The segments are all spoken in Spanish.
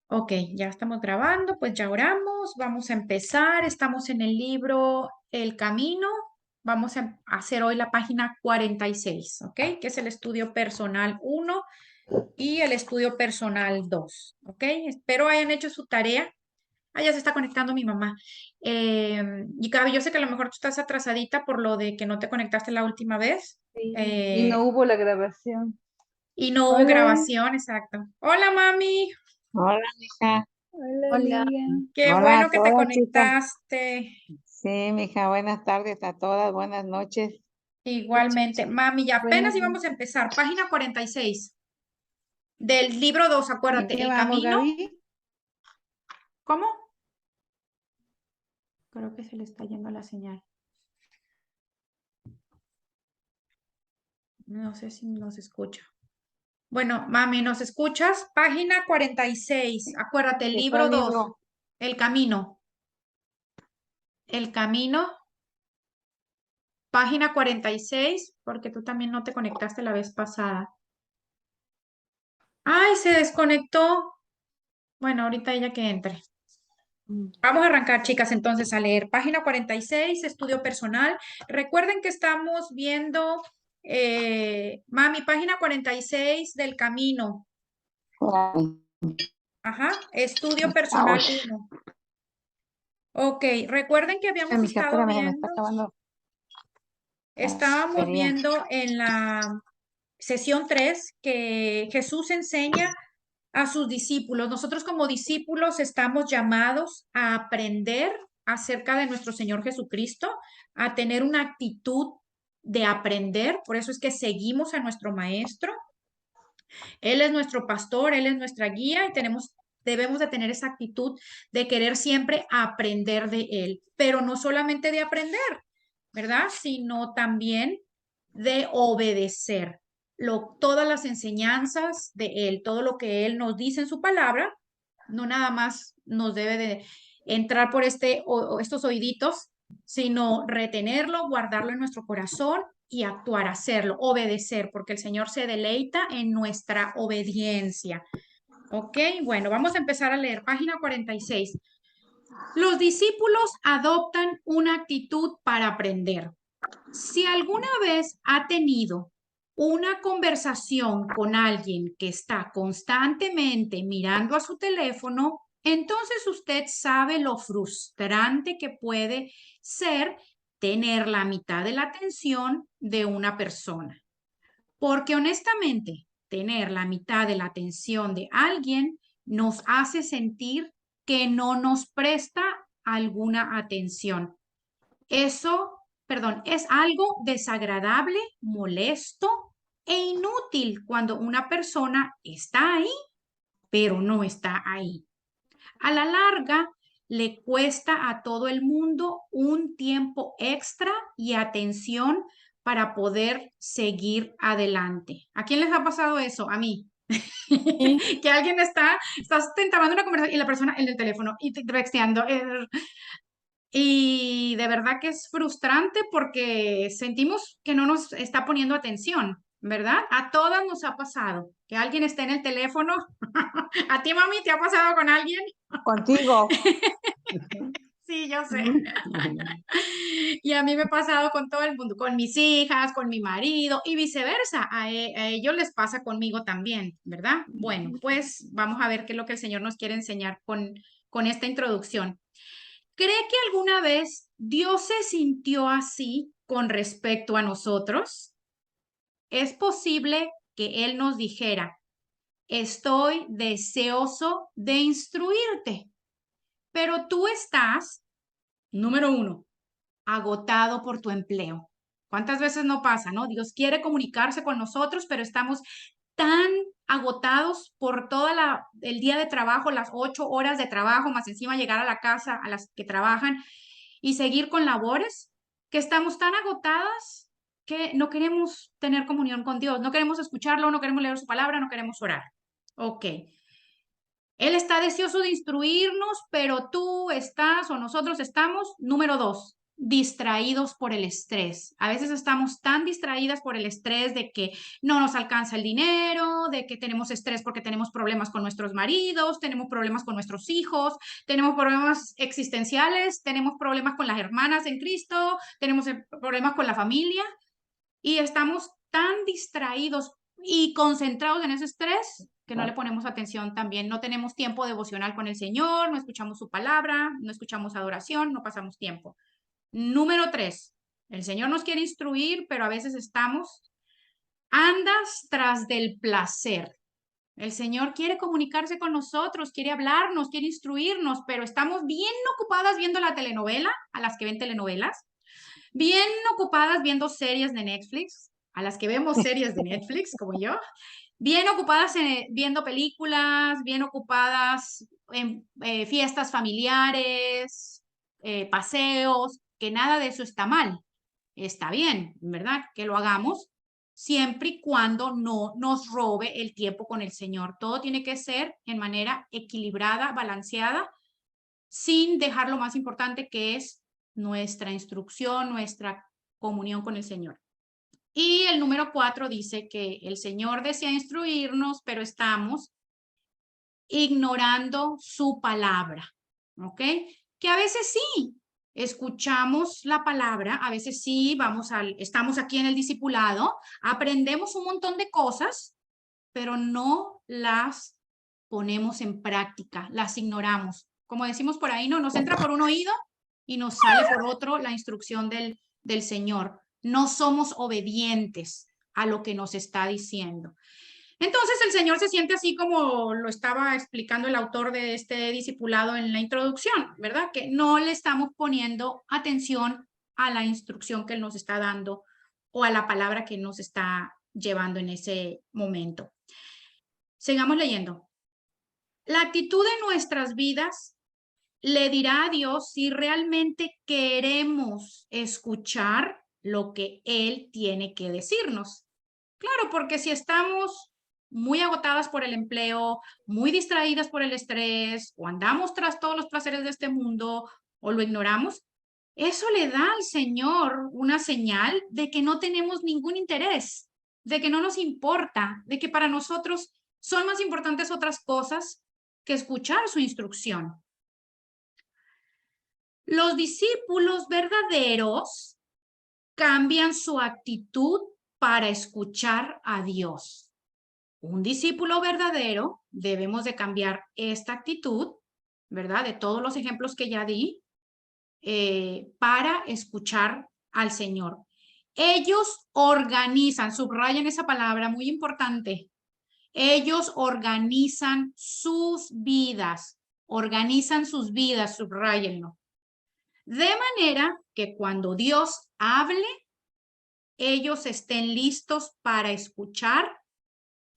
Ok, ya estamos grabando, pues ya oramos, vamos a empezar, estamos en el libro El Camino, vamos a hacer hoy la página 46, ¿ok? Que es el estudio personal 1 y el estudio personal 2, ¿ok? Espero hayan hecho su tarea. Ah, ya se está conectando mi mamá. Y Gaby, yo sé que a lo mejor tú estás atrasadita por lo de que no te conectaste la última vez Sí, y eh, no hubo la grabación. y no hubo Hola, grabación, exacto. Hola, mami. Hola, mija. hola Hola. Lilian. Qué Hola a bueno que te todas, chicas. conectaste. Sí, mija, buenas tardes a todas, buenas noches. Igualmente, mami, ya apenas Buenas íbamos a noches. empezar. Página 46 del libro 2, ¿En acuérdate, qué El vamos, Camino. Gaby? ¿Cómo? Creo que se le está yendo la señal. No sé si nos escucha. Bueno, mami, ¿nos escuchas? Página 46. Acuérdate, el ¿De libro cuál 2, libro? El Camino. El Camino, página 46, porque tú también no te conectaste la vez pasada. Ay, se desconectó. Bueno, ahorita ella que entre. Vamos a arrancar, chicas, entonces a leer. Página 46, estudio personal. Recuerden que estamos viendo, mami, página 46 del camino. Ay, Ajá, estudio personal ouch. 1. Ok, recuerden que habíamos Mija, estado espérame, se me está viendo, acabando la estábamos batería. viendo en la sesión 3 que Jesús enseña a sus discípulos. Nosotros como discípulos estamos llamados a aprender acerca de nuestro Señor Jesucristo, a tener una actitud de aprender. Por eso es que seguimos a nuestro Maestro. Él es nuestro pastor, Él es nuestra guía y debemos de tener esa actitud de querer siempre aprender de Él, pero no solamente de aprender, ¿verdad? Sino también de obedecer todas las enseñanzas de Él, todo lo que Él nos dice en su palabra, no nada más nos debe de entrar por estos oíditos, sino retenerlo, guardarlo en nuestro corazón y actuar, hacerlo, obedecer, porque el Señor se deleita en nuestra obediencia. Ok, bueno, vamos a empezar a leer página 46. Los discípulos adoptan una actitud para aprender. Si alguna vez ha tenido una conversación con alguien que está constantemente mirando a su teléfono, entonces usted sabe lo frustrante que puede ser tener la mitad de la atención de una persona. Porque honestamente, tener la mitad de la atención de alguien nos hace sentir que no nos presta alguna atención. Eso, perdón, es algo desagradable, molesto e inútil cuando una persona está ahí, pero no está ahí. A la larga, le cuesta a todo el mundo un tiempo extra y atención para poder seguir adelante. ¿A quién les ha pasado eso? A mí. Sí, Que alguien estás entablando una conversación y la persona en el teléfono y texteando. Y de verdad que es frustrante porque sentimos que no nos está poniendo atención, ¿verdad? A todas nos ha pasado que alguien esté en el teléfono. ¿A ti, mami, te ha pasado con alguien? Contigo. Sí, yo sé. Y a mí me ha pasado con todo el mundo, con mis hijas, con mi marido y viceversa. A ellos les pasa conmigo también, ¿verdad? Bueno, pues vamos a ver qué es lo que el Señor nos quiere enseñar con esta introducción. ¿Cree que alguna vez Dios se sintió así con respecto a nosotros? Es posible que Él nos dijera, estoy deseoso de instruirte, pero tú estás, número uno, agotado por tu empleo. ¿Cuántas veces no pasa, no? Dios quiere comunicarse con nosotros, pero estamos tan agotados por el día de trabajo, las 8 horas de trabajo, más encima llegar a la casa a las que trabajan y seguir con labores, que estamos tan agotadas que no queremos tener comunión con Dios, no queremos escucharlo, no queremos leer su palabra, no queremos orar. Ok. Él está deseoso de instruirnos, pero tú estás o nosotros estamos, número dos, distraídos por el estrés. A veces estamos tan distraídas por el estrés de que no nos alcanza el dinero, de que tenemos estrés porque tenemos problemas con nuestros maridos, tenemos problemas con nuestros hijos, tenemos problemas existenciales, tenemos problemas con las hermanas en Cristo, tenemos problemas con la familia y estamos tan distraídos y concentrados en ese estrés que no le ponemos atención también. No tenemos tiempo devocional con el Señor, no escuchamos su palabra, no escuchamos adoración, no pasamos tiempo. Número 3, el Señor nos quiere instruir, pero a veces andas tras del placer. El Señor quiere comunicarse con nosotros, quiere hablarnos, quiere instruirnos, pero estamos bien ocupadas viendo la telenovela, a las que ven telenovelas, bien ocupadas viendo series de Netflix, a las que vemos series de Netflix, como yo, bien ocupadas viendo películas, bien ocupadas en fiestas familiares, paseos, que nada de eso está mal. Está bien, ¿verdad? Que lo hagamos siempre y cuando no nos robe el tiempo con el Señor. Todo tiene que ser en manera equilibrada, balanceada, sin dejar lo más importante que es nuestra instrucción, nuestra comunión con el Señor. Y el número 4 dice que el Señor desea instruirnos, pero estamos ignorando su palabra, ¿ok? Que a veces sí, escuchamos la palabra, a veces sí, estamos aquí en el discipulado, aprendemos un montón de cosas, pero no las ponemos en práctica, las ignoramos. Como decimos por ahí, no, nos entra por un oído y nos sale por otro la instrucción del Señor. No somos obedientes a lo que nos está diciendo. Entonces el Señor se siente así como lo estaba explicando el autor de este discipulado en la introducción, ¿verdad? Que no le estamos poniendo atención a la instrucción que Él nos está dando o a la palabra que nos está llevando en ese momento. Sigamos leyendo. La actitud de nuestras vidas le dirá a Dios si realmente queremos escuchar lo que Él tiene que decirnos. Claro, porque si estamos muy agotadas por el empleo, muy distraídas por el estrés, o andamos tras todos los placeres de este mundo, o lo ignoramos, eso le da al Señor una señal de que no tenemos ningún interés, de que no nos importa, de que para nosotros son más importantes otras cosas que escuchar su instrucción. Los discípulos verdaderos cambian su actitud para escuchar a Dios. Un discípulo verdadero, debemos de cambiar esta actitud, ¿verdad? De todos los ejemplos que ya di, para escuchar al Señor. Ellos organizan, subrayen esa palabra, muy importante. Ellos organizan sus vidas, subrayenlo. De manera que cuando Dios hable, ellos estén listos para escuchar,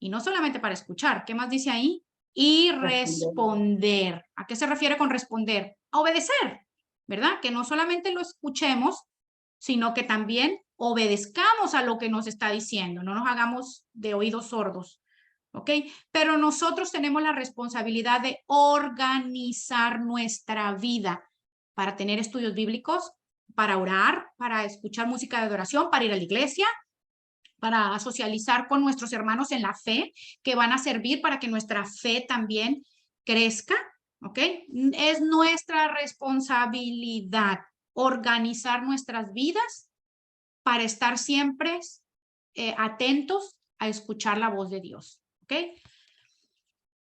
y no solamente para escuchar, ¿qué más dice ahí? Y responder. ¿A qué se refiere con responder? A obedecer, ¿verdad? Que no solamente lo escuchemos, sino que también obedezcamos a lo que nos está diciendo, no nos hagamos de oídos sordos, ¿ok? Pero nosotros tenemos la responsabilidad de organizar nuestra vida para tener estudios bíblicos, para orar, para escuchar música de adoración, para ir a la iglesia, para socializar con nuestros hermanos en la fe, que van a servir para que nuestra fe también crezca, ¿ok? Es nuestra responsabilidad organizar nuestras vidas para estar siempre atentos a escuchar la voz de Dios, ¿ok?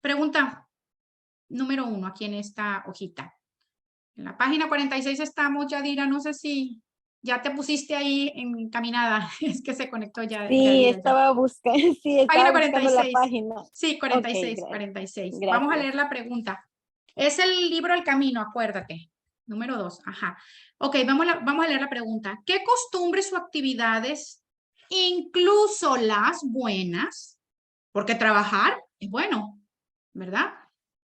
Pregunta número 1 aquí en esta hojita. En la página 46 estamos, Yadira, no sé si ya te pusiste ahí encaminada, es que se conectó ya. Sí, estaba buscando, Página buscando la 46. página. Sí, 46, Ok, 46. gracias. Vamos a leer la pregunta. Es el libro El Camino, acuérdate. Número 2, ajá. Ok, vamos a leer la pregunta. ¿Qué costumbres o actividades, incluso las buenas, porque trabajar es bueno, ¿verdad?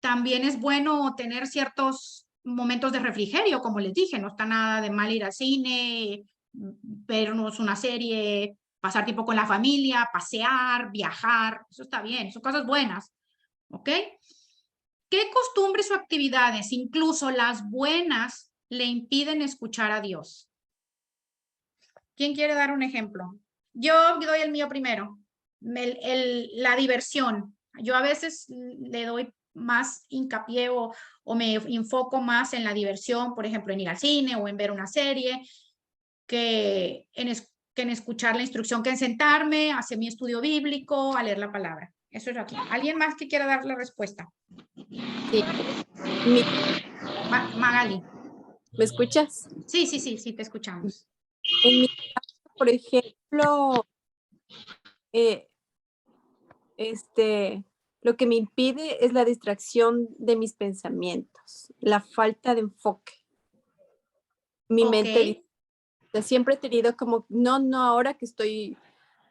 También es bueno tener ciertos momentos de refrigerio, como les dije, no está nada de mal ir al cine, vernos una serie, pasar tiempo con la familia, pasear, viajar, eso está bien, son cosas buenas, ¿ok? ¿Qué costumbres o actividades, incluso las buenas, le impiden escuchar a Dios? ¿Quién quiere dar un ejemplo? Yo doy el mío primero. La diversión. Yo a veces le doy más hincapié o me enfoco más en la diversión, por ejemplo, en ir al cine o en ver una serie, que en escuchar la instrucción, que en sentarme, hacer mi estudio bíblico, a leer la palabra. Eso es aquí. ¿Alguien más que quiera dar la respuesta? Sí. Mi- Magali. ¿Me escuchas? Sí, te escuchamos. En mi caso, por ejemplo, eh, lo que me impide es la distracción de mis pensamientos, la falta de enfoque. Mi Ok. mente siempre he tenido como, no ahora que estoy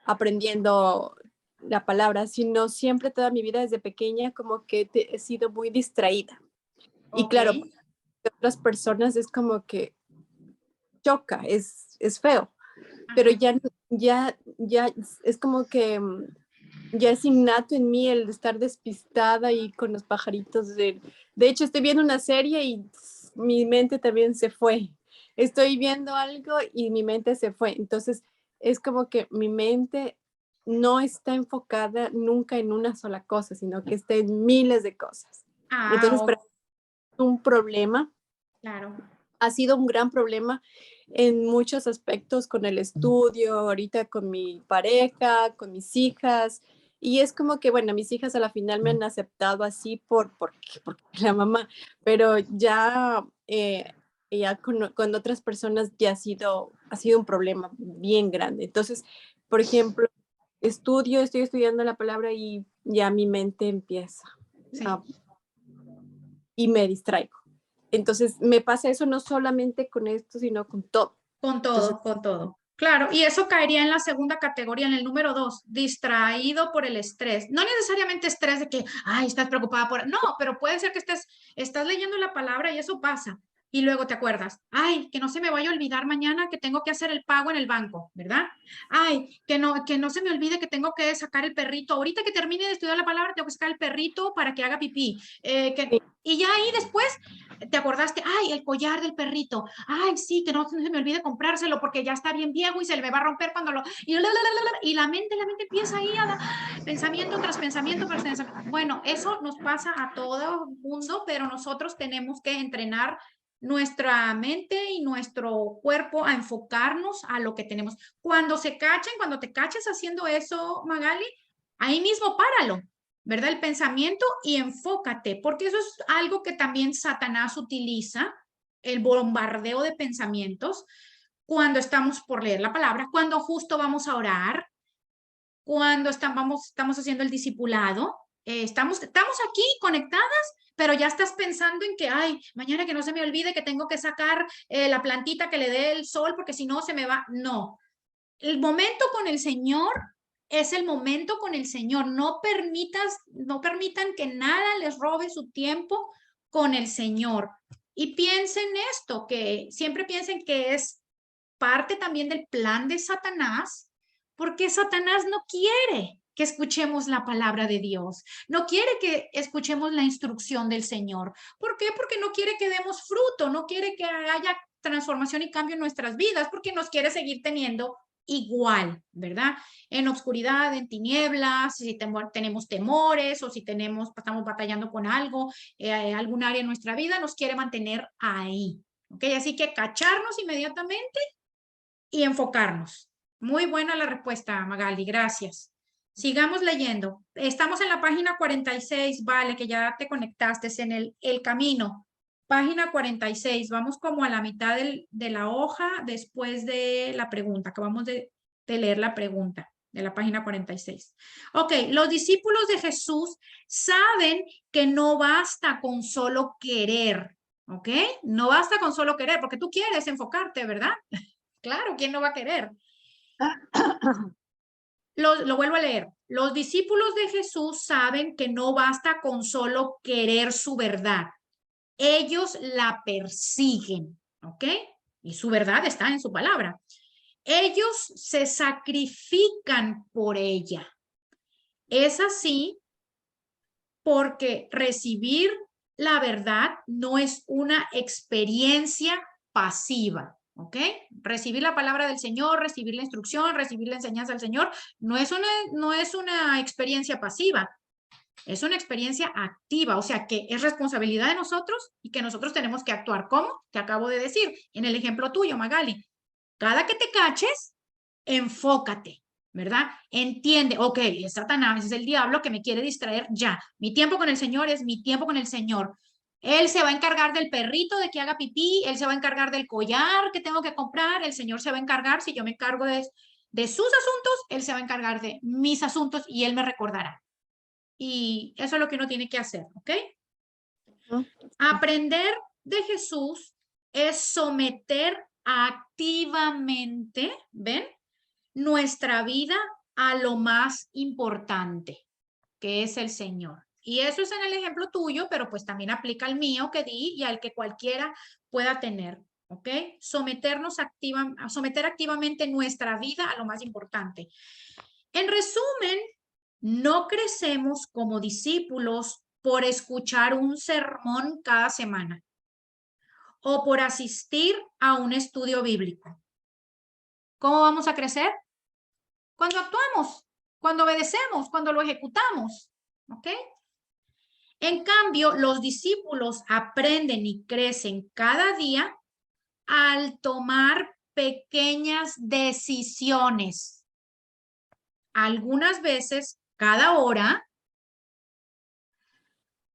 aprendiendo la palabra, sino siempre toda mi vida desde pequeña como que he sido muy distraída. Y Ok. claro, para otras personas es como que choca, es feo, pero Ajá. ya es como que ya es innato en mí el estar despistada y con los pajaritos. De hecho, estoy viendo una serie y mi mente también se fue. Estoy viendo algo y mi mente se fue. Entonces, es como que mi mente no está enfocada nunca en una sola cosa, sino que está en miles de cosas. Entonces, para mí es un problema. Claro. Ha sido un gran problema en muchos aspectos con el estudio, ahorita con mi pareja, con mis hijas. Y es como que, bueno, mis hijas a la final me han aceptado así porque la mamá, pero ya con otras personas ya ha sido un problema bien grande. Entonces, por ejemplo, estoy estudiando la palabra y ya mi mente empieza Sí. Y me distraigo. Entonces, me pasa eso no solamente con esto, sino con todo. Con Entonces, todo, con todo. Claro, y eso caería en la segunda categoría, en el número 2, distraído por el estrés. No necesariamente estrés de que, ay, estás preocupada por... No, pero puede ser que estás leyendo la palabra y eso pasa. Y luego te acuerdas, ay, que no se me vaya a olvidar mañana que tengo que hacer el pago en el banco, ¿verdad? Ay, que no se me olvide que tengo que sacar el perrito. Ahorita que termine de estudiar la palabra, tengo que sacar el perrito para que haga pipí. sí, Y ya ahí después te acordaste, ay, el collar del perrito, ay, sí, que no se me olvide comprárselo porque ya está bien viejo y se le va a romper cuando lo... Y la mente empieza ahí a dar pensamiento tras pensamiento tras pensamiento. Bueno, eso nos pasa a todo el mundo, pero nosotros tenemos que entrenar nuestra mente y nuestro cuerpo a enfocarnos a lo que tenemos. Cuando te caches haciendo eso, Magali, ahí mismo páralo, ¿verdad? El pensamiento y enfócate, porque eso es algo que también Satanás utiliza, el bombardeo de pensamientos, cuando estamos por leer la palabra, cuando justo vamos a orar, cuando estamos haciendo el discipulado, estamos aquí conectadas, pero ya estás pensando en que, ay, mañana que no se me olvide que tengo que sacar la plantita que le dé el sol, porque si no se me va. No, el momento con el Señor es el momento con el Señor. No permitan que nada les robe su tiempo con el Señor. Y piensen esto, que siempre piensen que es parte también del plan de Satanás, porque Satanás no quiere que escuchemos la palabra de Dios, no quiere que escuchemos la instrucción del Señor. ¿Por qué? Porque no quiere que demos fruto, no quiere que haya transformación y cambio en nuestras vidas, porque nos quiere seguir teniendo igual, ¿verdad? En obscuridad, en tinieblas, si tenemos temores o si estamos batallando con algo, algún área en nuestra vida, nos quiere mantener ahí. ¿Ok? Así que cacharnos inmediatamente y enfocarnos. Muy buena la respuesta, Magali, gracias. Sigamos leyendo. Estamos en la página 46, vale, que ya te conectaste en el camino. Página 46, vamos como a la mitad de la hoja después de la pregunta. Acabamos de leer la pregunta de la página 46. Ok, los discípulos de Jesús saben que no basta con solo querer, ¿ok? No basta con solo querer, porque tú quieres enfocarte, ¿verdad? Claro, ¿quién no va a querer? Lo vuelvo a leer. Los discípulos de Jesús saben que no basta con solo querer su verdad. Ellos la persiguen, ¿ok? Y su verdad está en su palabra. Ellos se sacrifican por ella. Es así porque recibir la verdad no es una experiencia pasiva, ¿ok? Recibir la palabra del Señor, recibir la instrucción, recibir la enseñanza del Señor, no es una experiencia pasiva, es una experiencia activa, o sea que es responsabilidad de nosotros y que nosotros tenemos que actuar. ¿Cómo? Te acabo de decir en el ejemplo tuyo, Magali. Cada que te caches, enfócate, ¿verdad? Entiende, ok, es Satanás, es el diablo que me quiere distraer ya. Mi tiempo con el Señor es mi tiempo con el Señor. Él se va a encargar del perrito de que haga pipí, él se va a encargar del collar que tengo que comprar, el Señor se va a encargar, si yo me encargo de sus asuntos, él se va a encargar de mis asuntos y él me recordará. Y eso es lo que uno tiene que hacer, ¿ok? Aprender de Jesús es someter activamente, ¿ven? Nuestra vida a lo más importante, que es el Señor. Y eso es en el ejemplo tuyo, pero pues también aplica al mío que di y al que cualquiera pueda tener, ¿ok? Someter activamente nuestra vida a lo más importante. En resumen, no crecemos como discípulos por escuchar un sermón cada semana o por asistir a un estudio bíblico. ¿Cómo vamos a crecer? Cuando actuamos, cuando obedecemos, cuando lo ejecutamos, ¿ok? En cambio, los discípulos aprenden y crecen cada día al tomar pequeñas decisiones. Algunas veces, cada hora,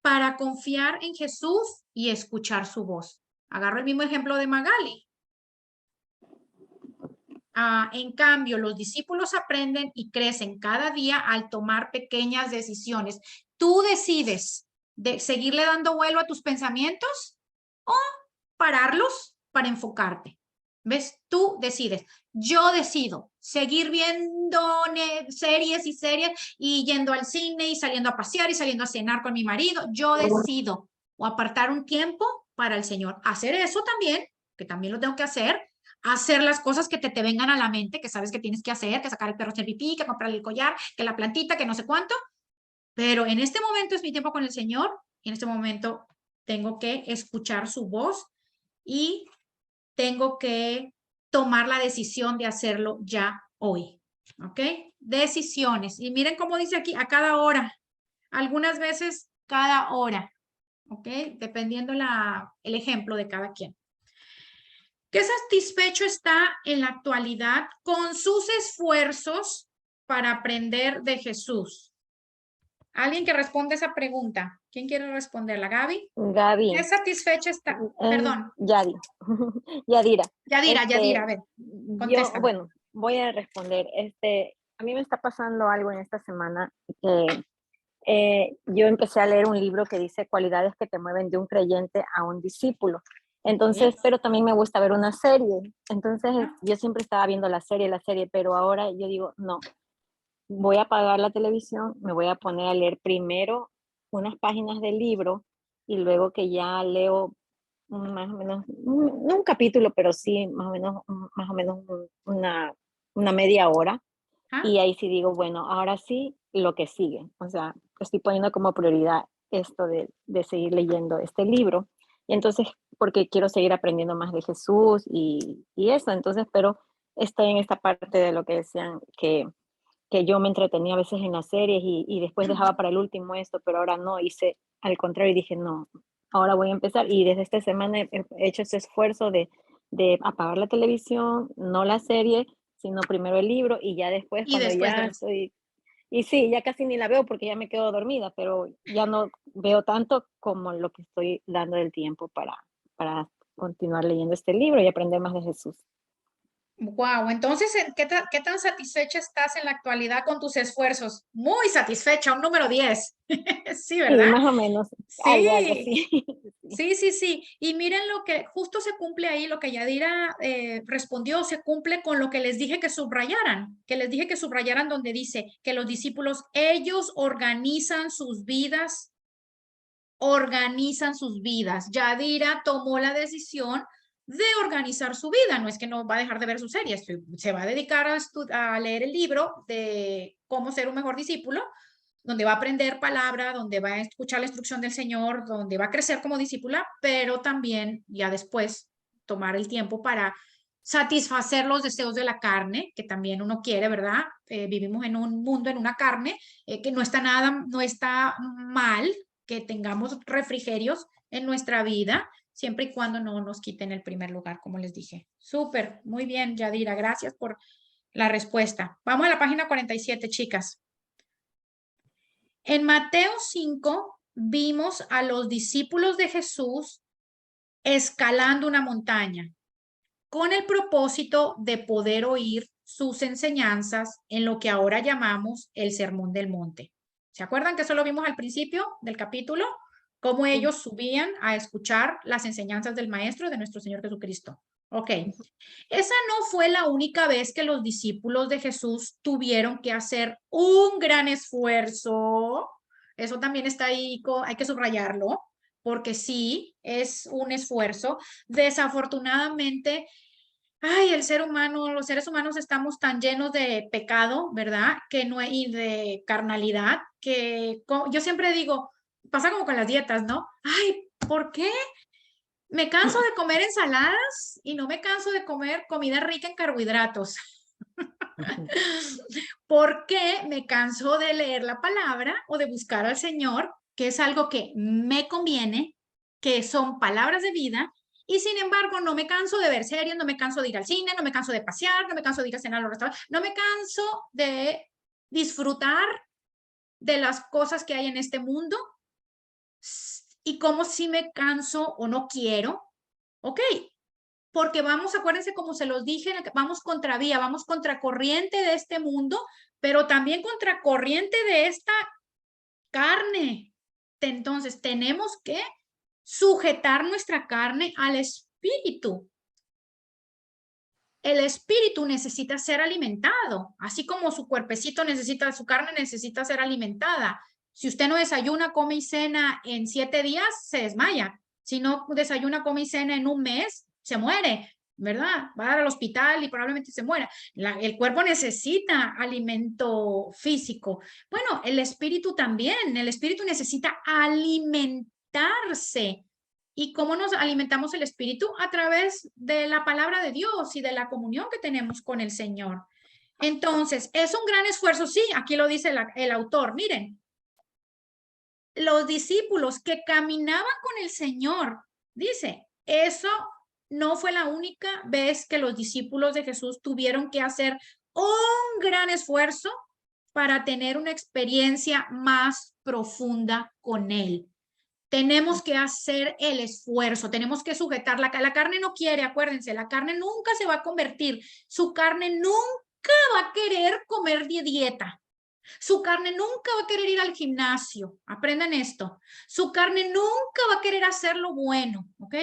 para confiar en Jesús y escuchar su voz. Agarro el mismo ejemplo de Magali. En cambio, los discípulos aprenden y crecen cada día al tomar pequeñas decisiones. Tú decides de seguirle dando vuelo a tus pensamientos o pararlos para enfocarte. ¿Ves? Tú decides. Yo decido seguir viendo series y series y yendo al cine y saliendo a pasear y saliendo a cenar con mi marido. Yo decido o apartar un tiempo para el Señor. Hacer eso también, que también lo tengo que hacer las cosas que te vengan a la mente, que sabes que tienes que hacer, que sacar el perro hacer pipí, que comprarle el collar, que la plantita, que no sé cuánto. Pero en este momento es mi tiempo con el Señor y en este momento tengo que escuchar su voz y tengo que tomar la decisión de hacerlo ya hoy. ¿Ok? Decisiones. Y miren cómo dice aquí, a cada hora. Algunas veces cada hora. ¿Ok? Dependiendo el ejemplo de cada quien. ¿Qué satisfecho está en la actualidad con sus esfuerzos para aprender de Jesús? ¿Alguien que responda esa pregunta? ¿Quién quiere responderla? ¿Gaby? Gaby, ¿Qué satisfecha está? Perdón. Yadi, Yadira. Yadira, a ver, contéstame. Bueno, voy a responder. A mí me está pasando algo en esta semana que yo empecé a leer un libro que dice cualidades que te mueven de un creyente a un discípulo. Entonces, pero también me gusta ver una serie. Entonces, yo siempre estaba viendo la serie, pero ahora yo digo, no, voy a apagar la televisión, me voy a poner a leer primero unas páginas del libro y luego que ya leo más o menos, no un capítulo, pero sí más o menos una media hora. Y ahí sí digo, bueno, ahora sí, lo que sigue. O sea, estoy poniendo como prioridad esto de seguir leyendo este libro. Y entonces, porque quiero seguir aprendiendo más de Jesús y eso. Entonces, pero estoy en esta parte de lo que decían que yo me entretenía a veces en las series y después dejaba para el último esto, pero ahora no, hice al contrario y dije, no, ahora voy a empezar. Y desde esta semana he hecho ese esfuerzo de apagar la televisión, no la serie, sino primero el libro y ya después, cuando ya estoy... Y sí, ya casi ni la veo porque ya me quedo dormida, pero ya no veo tanto como lo que estoy dando del tiempo para continuar leyendo este libro y aprender más de Jesús. Wow, entonces, ¿qué tan satisfecha estás en la actualidad con tus esfuerzos? Muy satisfecha, un número 10. Sí, ¿verdad? Sí, más o menos. Sí, Algo sí. Sí. Y miren lo que justo se cumple ahí, lo que Yadira respondió, se cumple con lo que les dije que subrayaran, donde dice que los discípulos, ellos organizan sus vidas. Yadira tomó la decisión de organizar su vida. No es que no va a dejar de ver sus series, se va a dedicar a leer el libro de cómo ser un mejor discípulo, donde va a aprender palabra, donde va a escuchar la instrucción del Señor, donde va a crecer como discípula, pero también ya después tomar el tiempo para satisfacer los deseos de la carne, que también uno quiere, ¿verdad? Vivimos en un mundo, en una carne, que no está mal que tengamos refrigerios en nuestra vida, siempre y cuando no nos quiten el primer lugar, como les dije. Súper, muy bien, Yadira, gracias por la respuesta. Vamos a la página 47, chicas. En Mateo 5 vimos a los discípulos de Jesús escalando una montaña con el propósito de poder oír sus enseñanzas en lo que ahora llamamos el Sermón del Monte. ¿Se acuerdan que eso lo vimos al principio del capítulo? Cómo ellos subían a escuchar las enseñanzas del Maestro de nuestro Señor Jesucristo. Ok, esa no fue la única vez que los discípulos de Jesús tuvieron que hacer un gran esfuerzo. Eso también está ahí, hay que subrayarlo, porque sí, es un esfuerzo. Desafortunadamente, ay, el ser humano, los seres humanos estamos tan llenos de pecado, ¿verdad? Que no, y de carnalidad, que yo siempre digo, pasa como con las dietas, ¿no? Ay, ¿por qué? Me canso de comer ensaladas y no me canso de comer comida rica en carbohidratos. ¿Por qué me canso de leer la palabra o de buscar al Señor, que es algo que me conviene, que son palabras de vida? Y sin embargo, no me canso de ver series, no me canso de ir al cine, no me canso de pasear, no me canso de ir a cenar a los restaurantes, no me canso de disfrutar de las cosas que hay en este mundo. Y como si me canso o no quiero, ok, porque vamos, acuérdense como se los dije, vamos contravía, vamos contracorriente de este mundo, pero también contracorriente de esta carne. Entonces tenemos que sujetar nuestra carne al espíritu. El espíritu necesita ser alimentado, así como su cuerpecito necesita, su carne necesita ser alimentada. Si usted no desayuna, come y cena en 7 días, se desmaya. Si no desayuna, come y cena en un mes, se muere, ¿verdad? Va a dar al hospital y probablemente se muera. El cuerpo necesita alimento físico. Bueno, el espíritu también. El espíritu necesita alimentarse. ¿Y cómo nos alimentamos el espíritu? A través de la palabra de Dios y de la comunión que tenemos con el Señor. Entonces, es un gran esfuerzo, sí, aquí lo dice el autor. Miren, los discípulos que caminaban con el Señor, dice, eso no fue la única vez que los discípulos de Jesús tuvieron que hacer un gran esfuerzo para tener una experiencia más profunda con Él. Tenemos que hacer el esfuerzo, tenemos que sujetar. La carne no quiere, acuérdense, la carne nunca se va a convertir. Su carne nunca va a querer comer de dieta. Su carne nunca va a querer ir al gimnasio. Aprendan esto. Su carne nunca va a querer hacer lo bueno, ¿ok?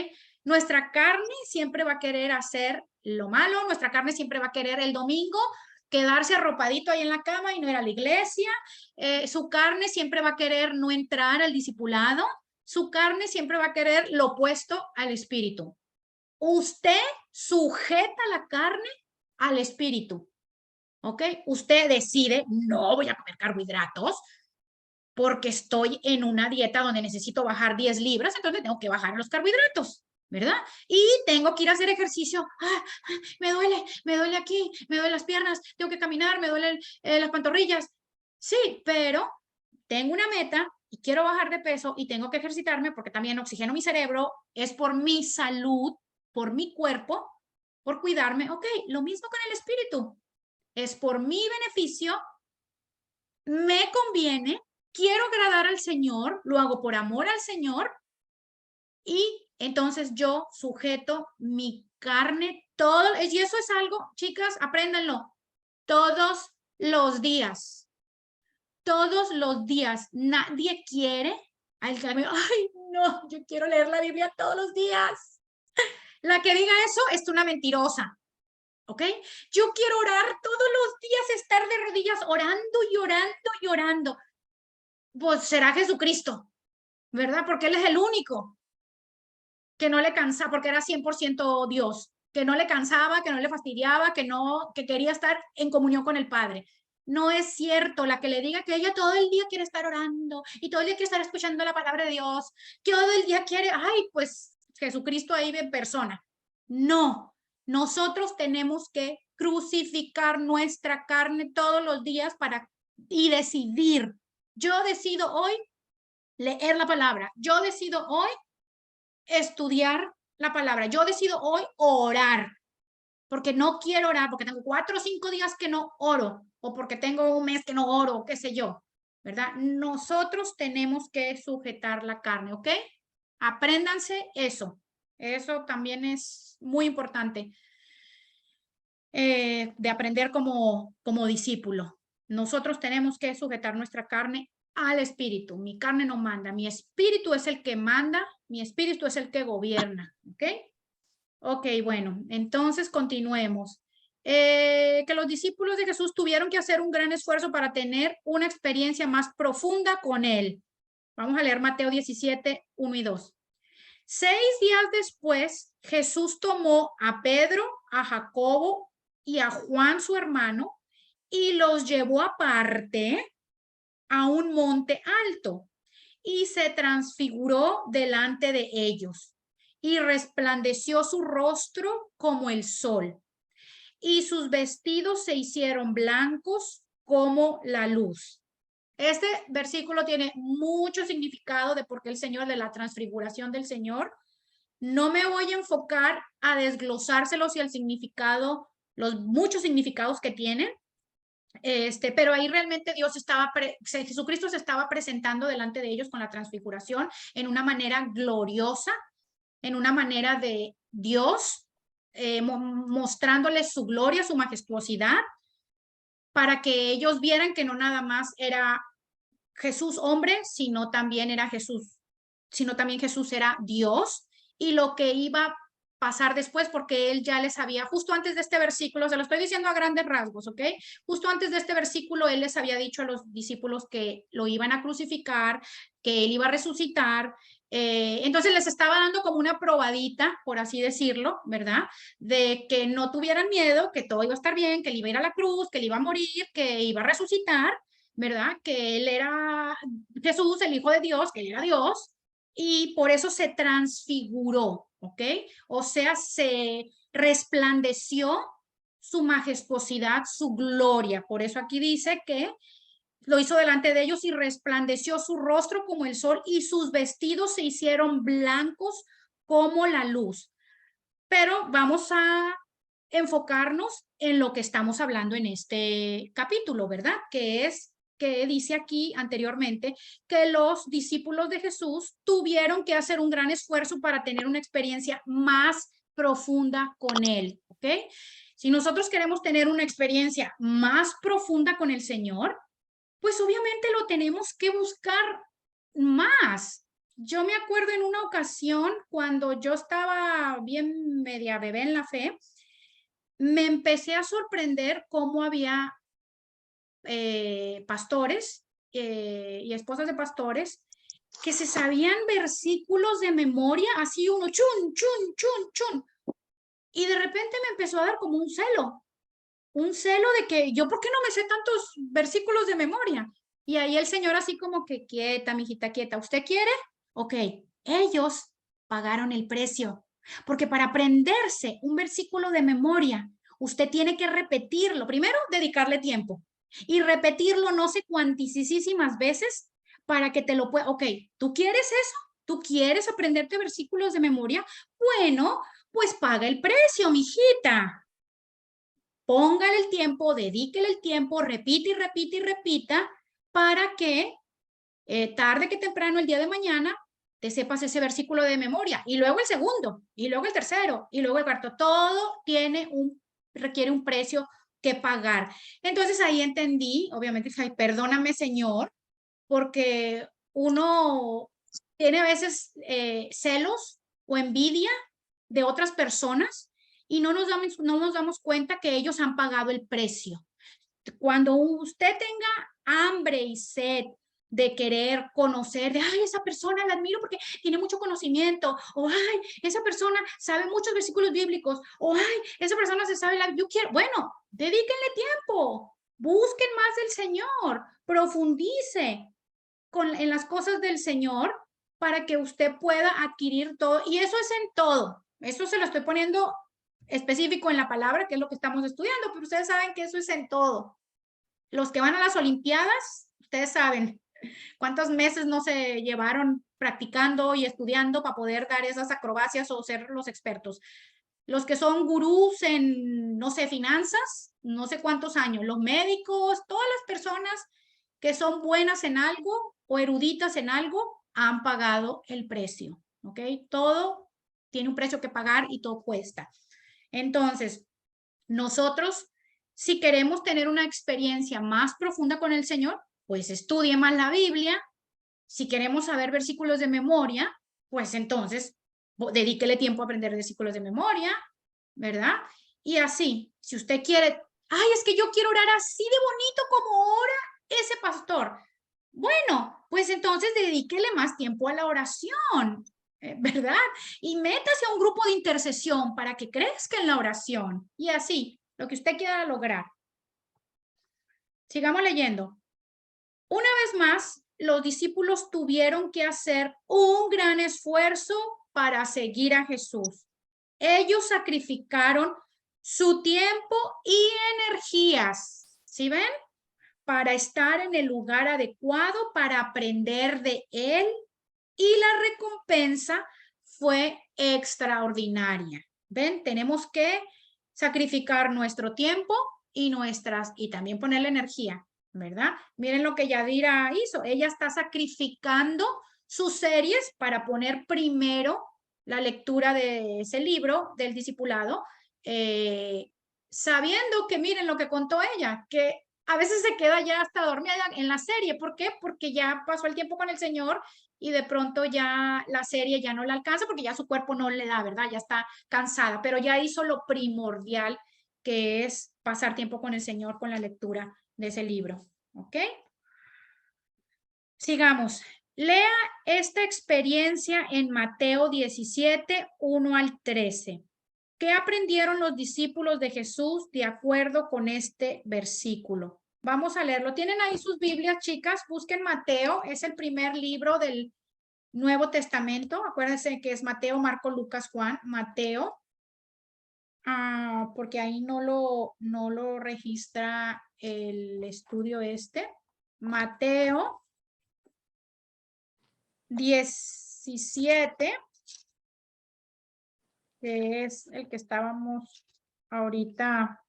Nuestra carne siempre va a querer hacer lo malo. Nuestra carne siempre va a querer el domingo quedarse arropadito ahí en la cama y no ir a la iglesia. Su carne siempre va a querer no entrar al discipulado. Su carne siempre va a querer lo opuesto al espíritu. Usted sujeta la carne al espíritu, ¿ok? Usted decide, no voy a comer carbohidratos porque estoy en una dieta donde necesito bajar 10 libras, entonces tengo que bajar los carbohidratos, ¿verdad? Y tengo que ir a hacer ejercicio. Me duele aquí, me duelen las piernas, tengo que caminar, me duelen las pantorrillas. Sí, pero tengo una meta y quiero bajar de peso y tengo que ejercitarme porque también oxigeno mi cerebro, es por mi salud, por mi cuerpo, por cuidarme. Ok, lo mismo con el espíritu. Es por mi beneficio, me conviene, quiero agradar al Señor, lo hago por amor al Señor y entonces yo sujeto mi carne todo, y eso es algo, chicas, apréndanlo, todos los días. Todos los días. Nadie quiere. Ay, no, yo quiero leer la Biblia todos los días. La que diga eso es una mentirosa. ¿Ok? Yo quiero orar todos los días, estar de rodillas orando y orando y orando. Pues será Jesucristo, ¿verdad? Porque Él es el único que no le cansa, porque era 100% Dios, que no le cansaba, que no le fastidiaba, que quería estar en comunión con el Padre. No es cierto. La que le diga que ella todo el día quiere estar orando y todo el día quiere estar escuchando la palabra de Dios, que todo el día quiere, ay, pues Jesucristo ahí en persona. No, Nosotros tenemos que crucificar nuestra carne todos los días y decidir. Yo decido hoy leer la palabra. Yo decido hoy estudiar la palabra. Yo decido hoy orar. Porque no quiero orar, porque tengo 4 o 5 días que no oro, o porque tengo un mes que no oro, qué sé yo, ¿verdad? Nosotros tenemos que sujetar la carne, ¿ok? Apréndanse eso. Eso también es muy importante de aprender como discípulo. Nosotros tenemos que sujetar nuestra carne al espíritu. Mi carne no manda, mi espíritu es el que manda, mi espíritu es el que gobierna, ¿ok? Ok, bueno, entonces continuemos. Que los discípulos de Jesús tuvieron que hacer un gran esfuerzo para tener una experiencia más profunda con él. Vamos a leer Mateo 17, 1 y 2. 6 días después, Jesús tomó a Pedro, a Jacobo y a Juan, su hermano, y los llevó aparte a un monte alto y se transfiguró delante de ellos. Y resplandeció su rostro como el sol, y sus vestidos se hicieron blancos como la luz. Este versículo tiene mucho significado de por qué el Señor, de la transfiguración del Señor. No me voy a enfocar a desglosárselos y el significado, los muchos significados que tienen, pero ahí realmente Jesucristo se estaba presentando delante de ellos con la transfiguración en una manera gloriosa, en una manera de Dios, mostrándoles su gloria, su majestuosidad, para que ellos vieran que no nada más era Jesús hombre, sino también Jesús era Dios, y lo que iba a pasar después, porque él ya les había, justo antes de este versículo, se lo estoy diciendo a grandes rasgos, ¿ok? Justo antes de este versículo, él les había dicho a los discípulos que lo iban a crucificar, que él iba a resucitar. Entonces les estaba dando como una probadita, por así decirlo, ¿verdad? De que no tuvieran miedo, que todo iba a estar bien, que él iba a ir a la cruz, que él iba a morir, que iba a resucitar, ¿verdad? Que él era Jesús, el Hijo de Dios, que él era Dios, y por eso se transfiguró, ¿ok? O sea, se resplandeció su majestuosidad, su gloria. Por eso aquí dice que lo hizo delante de ellos y resplandeció su rostro como el sol y sus vestidos se hicieron blancos como la luz. Pero vamos a enfocarnos en lo que estamos hablando en este capítulo, ¿verdad? Que dice aquí anteriormente que los discípulos de Jesús tuvieron que hacer un gran esfuerzo para tener una experiencia más profunda con él, ¿ok? Si nosotros queremos tener una experiencia más profunda con el Señor, pues obviamente lo tenemos que buscar más. Yo me acuerdo en una ocasión cuando yo estaba bien media bebé en la fe, me empecé a sorprender cómo había pastores y esposas de pastores que se sabían versículos de memoria, así uno, chun, chun, chun, chun. Y de repente me empezó a dar como un celo de que yo, ¿por qué no me sé tantos versículos de memoria? Y ahí el Señor así como que, quieta, mijita, quieta, ¿usted quiere? Ok, ellos pagaron el precio, porque para aprenderse un versículo de memoria, usted tiene que repetirlo. Primero, dedicarle tiempo y repetirlo no sé cuantísimas veces para que te lo pueda. Ok, ¿tú quieres eso? ¿Tú quieres aprenderte versículos de memoria? Bueno, pues paga el precio, mijita. Póngale el tiempo, dedíquele el tiempo, repite y repite y repita para que tarde que temprano el día de mañana te sepas ese versículo de memoria. Y luego el segundo, y luego el tercero, y luego el cuarto. Todo requiere un precio que pagar. Entonces ahí entendí, obviamente, ay, perdóname, Señor, porque uno tiene a veces celos o envidia de otras personas y no nos damos cuenta que ellos han pagado el precio. Cuando usted tenga hambre y sed de querer conocer, de, ay, esa persona la admiro porque tiene mucho conocimiento, o ay, esa persona sabe muchos versículos bíblicos, o ay, esa persona se sabe yo quiero, bueno, dedíquenle tiempo, busquen más del Señor, profundice en las cosas del Señor para que usted pueda adquirir todo, y eso es en todo, eso se lo estoy poniendo específico en la palabra, que es lo que estamos estudiando, pero ustedes saben que eso es en todo. Los que van a las Olimpiadas, ustedes saben cuántos meses no se llevaron practicando y estudiando para poder dar esas acrobacias o ser los expertos. Los que son gurús en, no sé, finanzas, no sé cuántos años, los médicos, todas las personas que son buenas en algo o eruditas en algo, han pagado el precio, ¿ok? Todo tiene un precio que pagar y todo cuesta. Entonces, nosotros, si queremos tener una experiencia más profunda con el Señor, pues estudie más la Biblia. Si queremos saber versículos de memoria, pues entonces dedíquele tiempo a aprender versículos de memoria, ¿verdad? Y así, si usted quiere, ay, es que yo quiero orar así de bonito como ora ese pastor. Bueno, pues entonces dedíquele más tiempo a la oración, ¿verdad? Y métase a un grupo de intercesión para que crezca en la oración. Y así, lo que usted quiera lograr. Sigamos leyendo. Una vez más, los discípulos tuvieron que hacer un gran esfuerzo para seguir a Jesús. Ellos sacrificaron su tiempo y energías, ¿sí ven? Para estar en el lugar adecuado, para aprender de Él, y la recompensa fue extraordinaria. ¿Ven? Tenemos que sacrificar nuestro tiempo y también ponerle energía, ¿verdad? Miren lo que Yadira hizo. Ella está sacrificando sus series para poner primero la lectura de ese libro del discipulado, sabiendo que, miren lo que contó ella, que a veces se queda ya hasta dormida en la serie. ¿Por qué? Porque ya pasó el tiempo con el Señor y de pronto ya la serie ya no la alcanza porque ya su cuerpo no le da, ¿verdad? Ya está cansada, pero ya hizo lo primordial, que es pasar tiempo con el Señor con la lectura de ese libro, ¿ok? Sigamos. Lea esta experiencia en Mateo 17, 1 al 13. ¿Qué aprendieron los discípulos de Jesús de acuerdo con este versículo? Vamos a leerlo. ¿Tienen ahí sus Biblias, chicas? Busquen Mateo, es el primer libro del Nuevo Testamento. Acuérdense que es Mateo, Marco, Lucas, Juan. Mateo, porque ahí no lo registra el estudio este. Mateo 17, que es el que estábamos ahorita.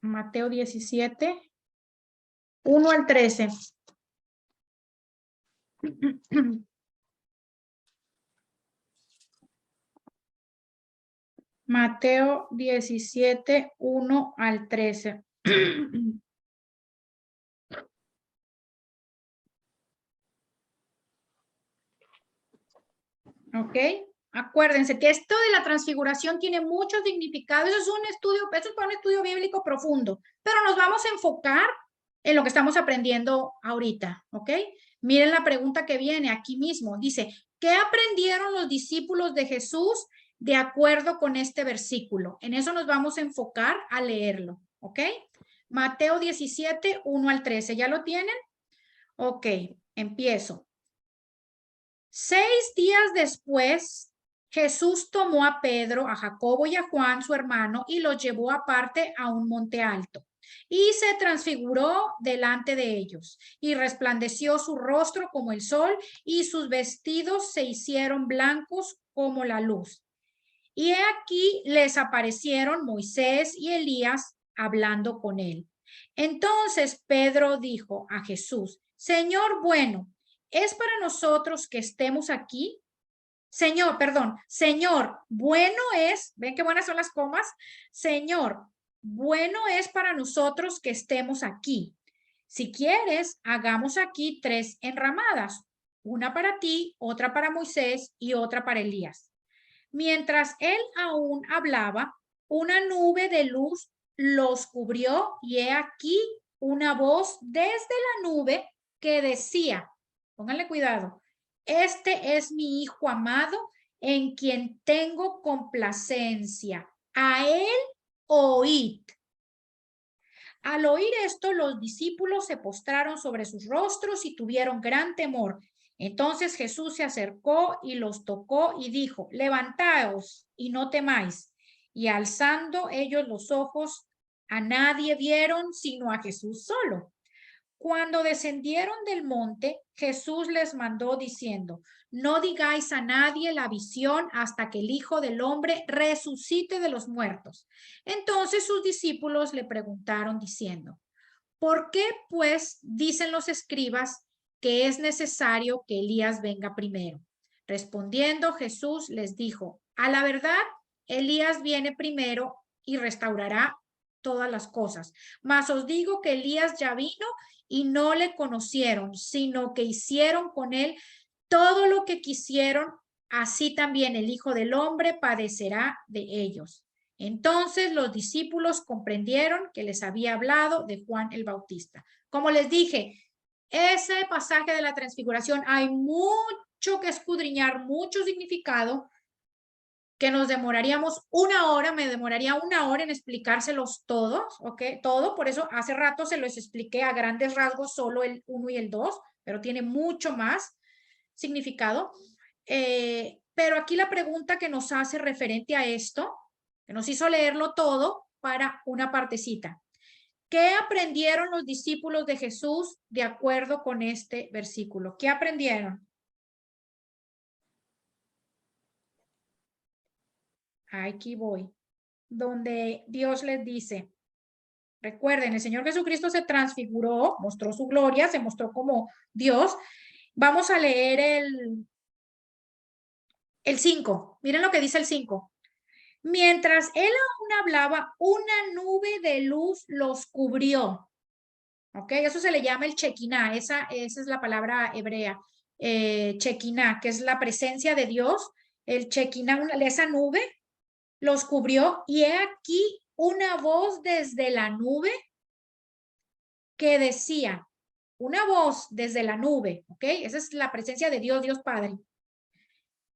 Mateo 17, 1 al 13. Mateo 17, 1 al 13. ¿Ok? Acuérdense que esto de la transfiguración tiene mucho significado. Eso es un estudio, eso es para un estudio bíblico profundo, pero nos vamos a enfocar en lo que estamos aprendiendo ahorita, ¿ok? Miren la pregunta que viene aquí mismo. Dice, ¿qué aprendieron los discípulos de Jesús de acuerdo con este versículo? En eso nos vamos a enfocar a leerlo, ¿ok? Mateo 17, 1 al 13. ¿Ya lo tienen? Ok, empiezo. 6 días después, Jesús tomó a Pedro, a Jacobo y a Juan, su hermano, y los llevó aparte a un monte alto. Y se transfiguró delante de ellos, y resplandeció su rostro como el sol, y sus vestidos se hicieron blancos como la luz. Y he aquí les aparecieron Moisés y Elías hablando con él. Entonces Pedro dijo a Jesús, Señor bueno, ¿es para nosotros que estemos aquí? Señor, bueno es, ven qué buenas son las comas, Señor, bueno es para nosotros que estemos aquí. Si quieres, hagamos aquí 3 enramadas, una para ti, otra para Moisés y otra para Elías. Mientras él aún hablaba, una nube de luz los cubrió y he aquí una voz desde la nube que decía, pónganle cuidado, este es mi hijo amado en quien tengo complacencia. A él oíd. Al oír esto, los discípulos se postraron sobre sus rostros y tuvieron gran temor. Entonces Jesús se acercó y los tocó y dijo, levantaos y no temáis. Y alzando ellos los ojos, a nadie vieron sino a Jesús solo. Cuando descendieron del monte, Jesús les mandó diciendo, no digáis a nadie la visión hasta que el Hijo del Hombre resucite de los muertos. Entonces sus discípulos le preguntaron diciendo, ¿por qué pues dicen los escribas que es necesario que Elías venga primero? Respondiendo Jesús les dijo, a la verdad, Elías viene primero y restaurará todas las cosas. Mas os digo que Elías ya vino y no le conocieron, sino que hicieron con él todo lo que quisieron, así también el Hijo del Hombre padecerá de ellos. Entonces los discípulos comprendieron que les había hablado de Juan el Bautista. Como les dije, ese pasaje de la transfiguración hay mucho que escudriñar, mucho significado, que nos demoraríamos una hora, me demoraría una hora en explicárselos todos, ¿ok? Todo, por eso hace rato se los expliqué a grandes rasgos solo el 1 y el 2, pero tiene mucho más significado. Pero aquí la pregunta que nos hace referente a esto, que nos hizo leerlo todo para una partecita. ¿Qué aprendieron los discípulos de Jesús de acuerdo con este versículo? ¿Qué aprendieron? Aquí voy. Donde Dios les dice, recuerden, el Señor Jesucristo se transfiguró, mostró su gloria, se mostró como Dios. Vamos a leer el 5. Miren lo que dice el 5. Mientras él aún hablaba, una nube de luz los cubrió. ¿Ok? Eso se le llama el Shekinah. Esa es la palabra hebrea. Shekinah, que es la presencia de Dios. El Shekinah, esa nube los cubrió. Y he aquí una voz desde la nube que decía, una voz desde la nube, ¿ok? Esa es la presencia de Dios, Dios Padre.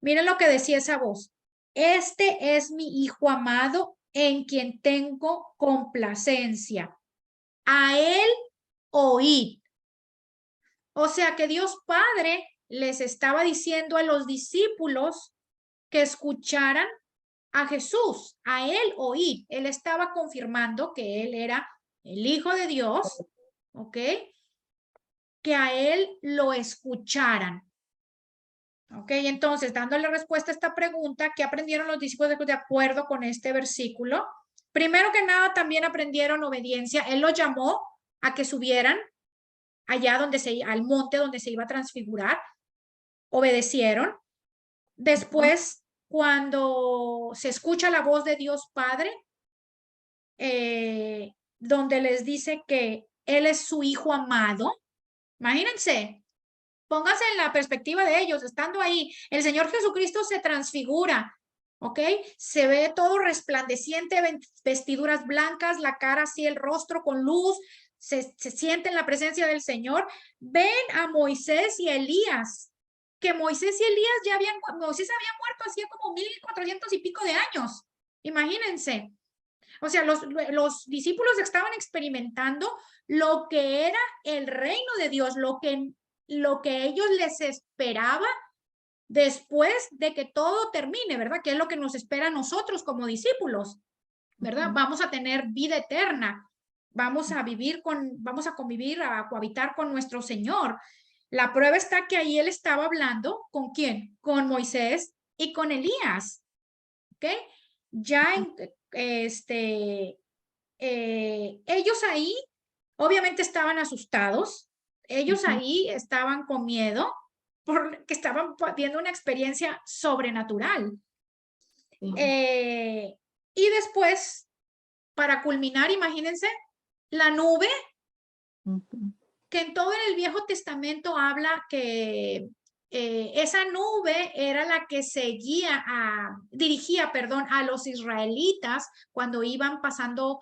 Miren lo que decía esa voz. Este es mi Hijo amado en quien tengo complacencia. A él oíd. O sea que Dios Padre les estaba diciendo a los discípulos que escucharan a Jesús, a él oíd. Él estaba confirmando que él era el Hijo de Dios, ¿ok? Que a él lo escucharan. Ok, entonces, dándole respuesta a esta pregunta, ¿qué aprendieron los discípulos de acuerdo con este versículo? Primero que nada, también aprendieron obediencia. Él los llamó a que subieran allá al monte donde se iba a transfigurar. Obedecieron. Después, cuando se escucha la voz de Dios Padre, donde les dice que Él es su Hijo amado, imagínense, pónganse en la perspectiva de ellos, estando ahí, el Señor Jesucristo se transfigura, ¿ok? Se ve todo resplandeciente, vestiduras blancas, la cara así, el rostro con luz, se siente en la presencia del Señor. Ven a Moisés y Elías, que Moisés y Elías Moisés había muerto hacía como 1400 y pico de años, imagínense. O sea, los discípulos estaban experimentando lo que era el reino de Dios, lo que ellos les esperaba después de que todo termine, ¿verdad? Que es lo que nos espera a nosotros como discípulos, ¿verdad? Vamos a tener vida eterna, vamos a convivir, a cohabitar con nuestro Señor. La prueba está que ahí él estaba hablando, ¿con quién? Con Moisés y con Elías, ¿ok? Ya ellos ahí obviamente estaban asustados, ellos ahí estaban con miedo porque estaban viendo una experiencia sobrenatural. Y después, para culminar, imagínense, la nube, que en todo el Viejo Testamento habla que esa nube era la que dirigía a los israelitas cuando iban pasando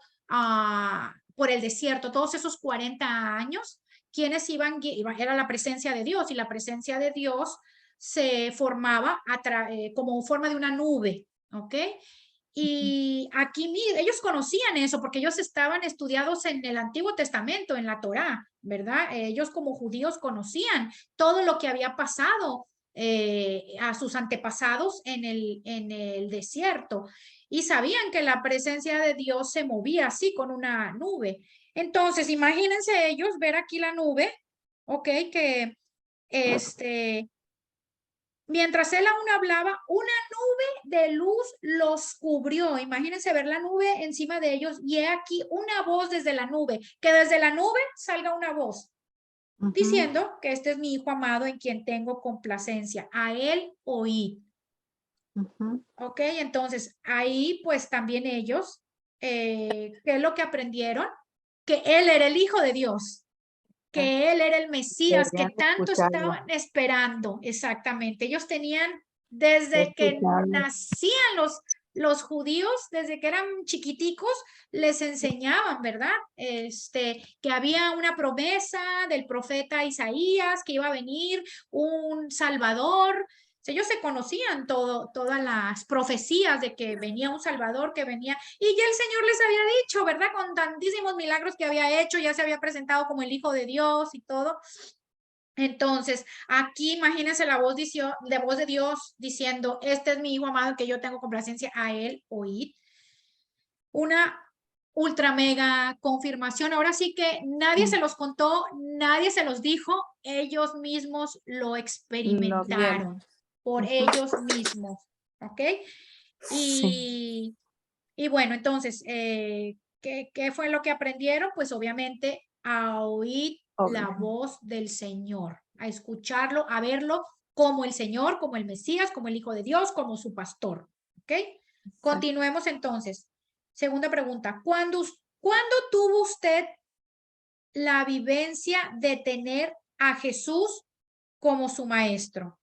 por el desierto, todos esos 40 años, quienes era la presencia de Dios, y la presencia de Dios se formaba como forma de una nube, ¿ok? Y aquí ellos conocían eso porque ellos estaban estudiados en el Antiguo Testamento, en la Torá, ¿verdad? Ellos como judíos conocían todo lo que había pasado a sus antepasados en el desierto y sabían que la presencia de Dios se movía así con una nube. Entonces, imagínense ellos ver aquí la nube, ¿ok? Que mientras él aún hablaba, una nube de luz los cubrió. Imagínense ver la nube encima de ellos y he aquí una voz desde la nube, que desde la nube salga una voz diciendo que este es mi hijo amado en quien tengo complacencia. A él oí. Ok, entonces ahí pues también ellos, ¿qué es lo que aprendieron? Que él era el hijo de Dios, que él era el Mesías que Deberían tanto escucharlo, estaban esperando. Exactamente. Ellos tenían, desde que escucharlo. nacían los judíos, desde que eran chiquiticos, les enseñaban, ¿verdad? Que había una promesa del profeta Isaías, que iba a venir un Salvador. O sea, ellos se conocían todas las profecías de que venía un Salvador, que venía, y ya el Señor les había dicho, ¿verdad? Con tantísimos milagros que había hecho, ya se había presentado como el Hijo de Dios y todo. Entonces, aquí imagínense la voz de Dios diciendo, este es mi hijo amado que yo tengo complacencia, a él oíd. Una ultra mega confirmación. Ahora sí que nadie se los contó, nadie se los dijo, ellos mismos lo Lo vieron. experimentaron por ellos mismos, ¿ok? Sí. Y bueno, entonces, ¿qué fue lo que aprendieron? Pues obviamente a oír la Obvio. voz del Señor, a escucharlo, a verlo como el Señor, como el Mesías, como el Hijo de Dios, como su pastor, ¿ok? Continuemos entonces. Segunda pregunta, ¿cuándo tuvo usted la vivencia de tener a Jesús como su maestro?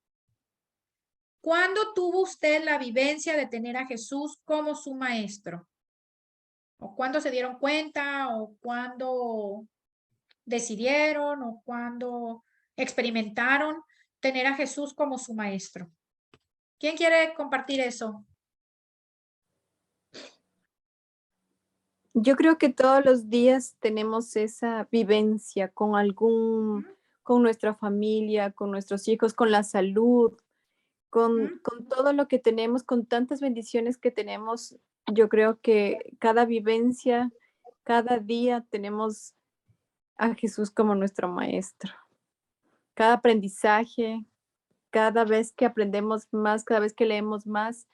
¿Cuándo tuvo usted la vivencia de tener a Jesús como su maestro? ¿O cuándo se dieron cuenta? ¿O cuándo decidieron? ¿O cuándo experimentaron tener a Jesús como su maestro? ¿Quién quiere compartir eso? Yo creo que todos los días tenemos esa vivencia con nuestra familia, con nuestros hijos, con la salud, con todo lo que tenemos, con tantas bendiciones que tenemos. Yo creo que cada vivencia, cada día tenemos a Jesús como nuestro maestro. Cada aprendizaje, cada vez que aprendemos más, cada vez que leemos más,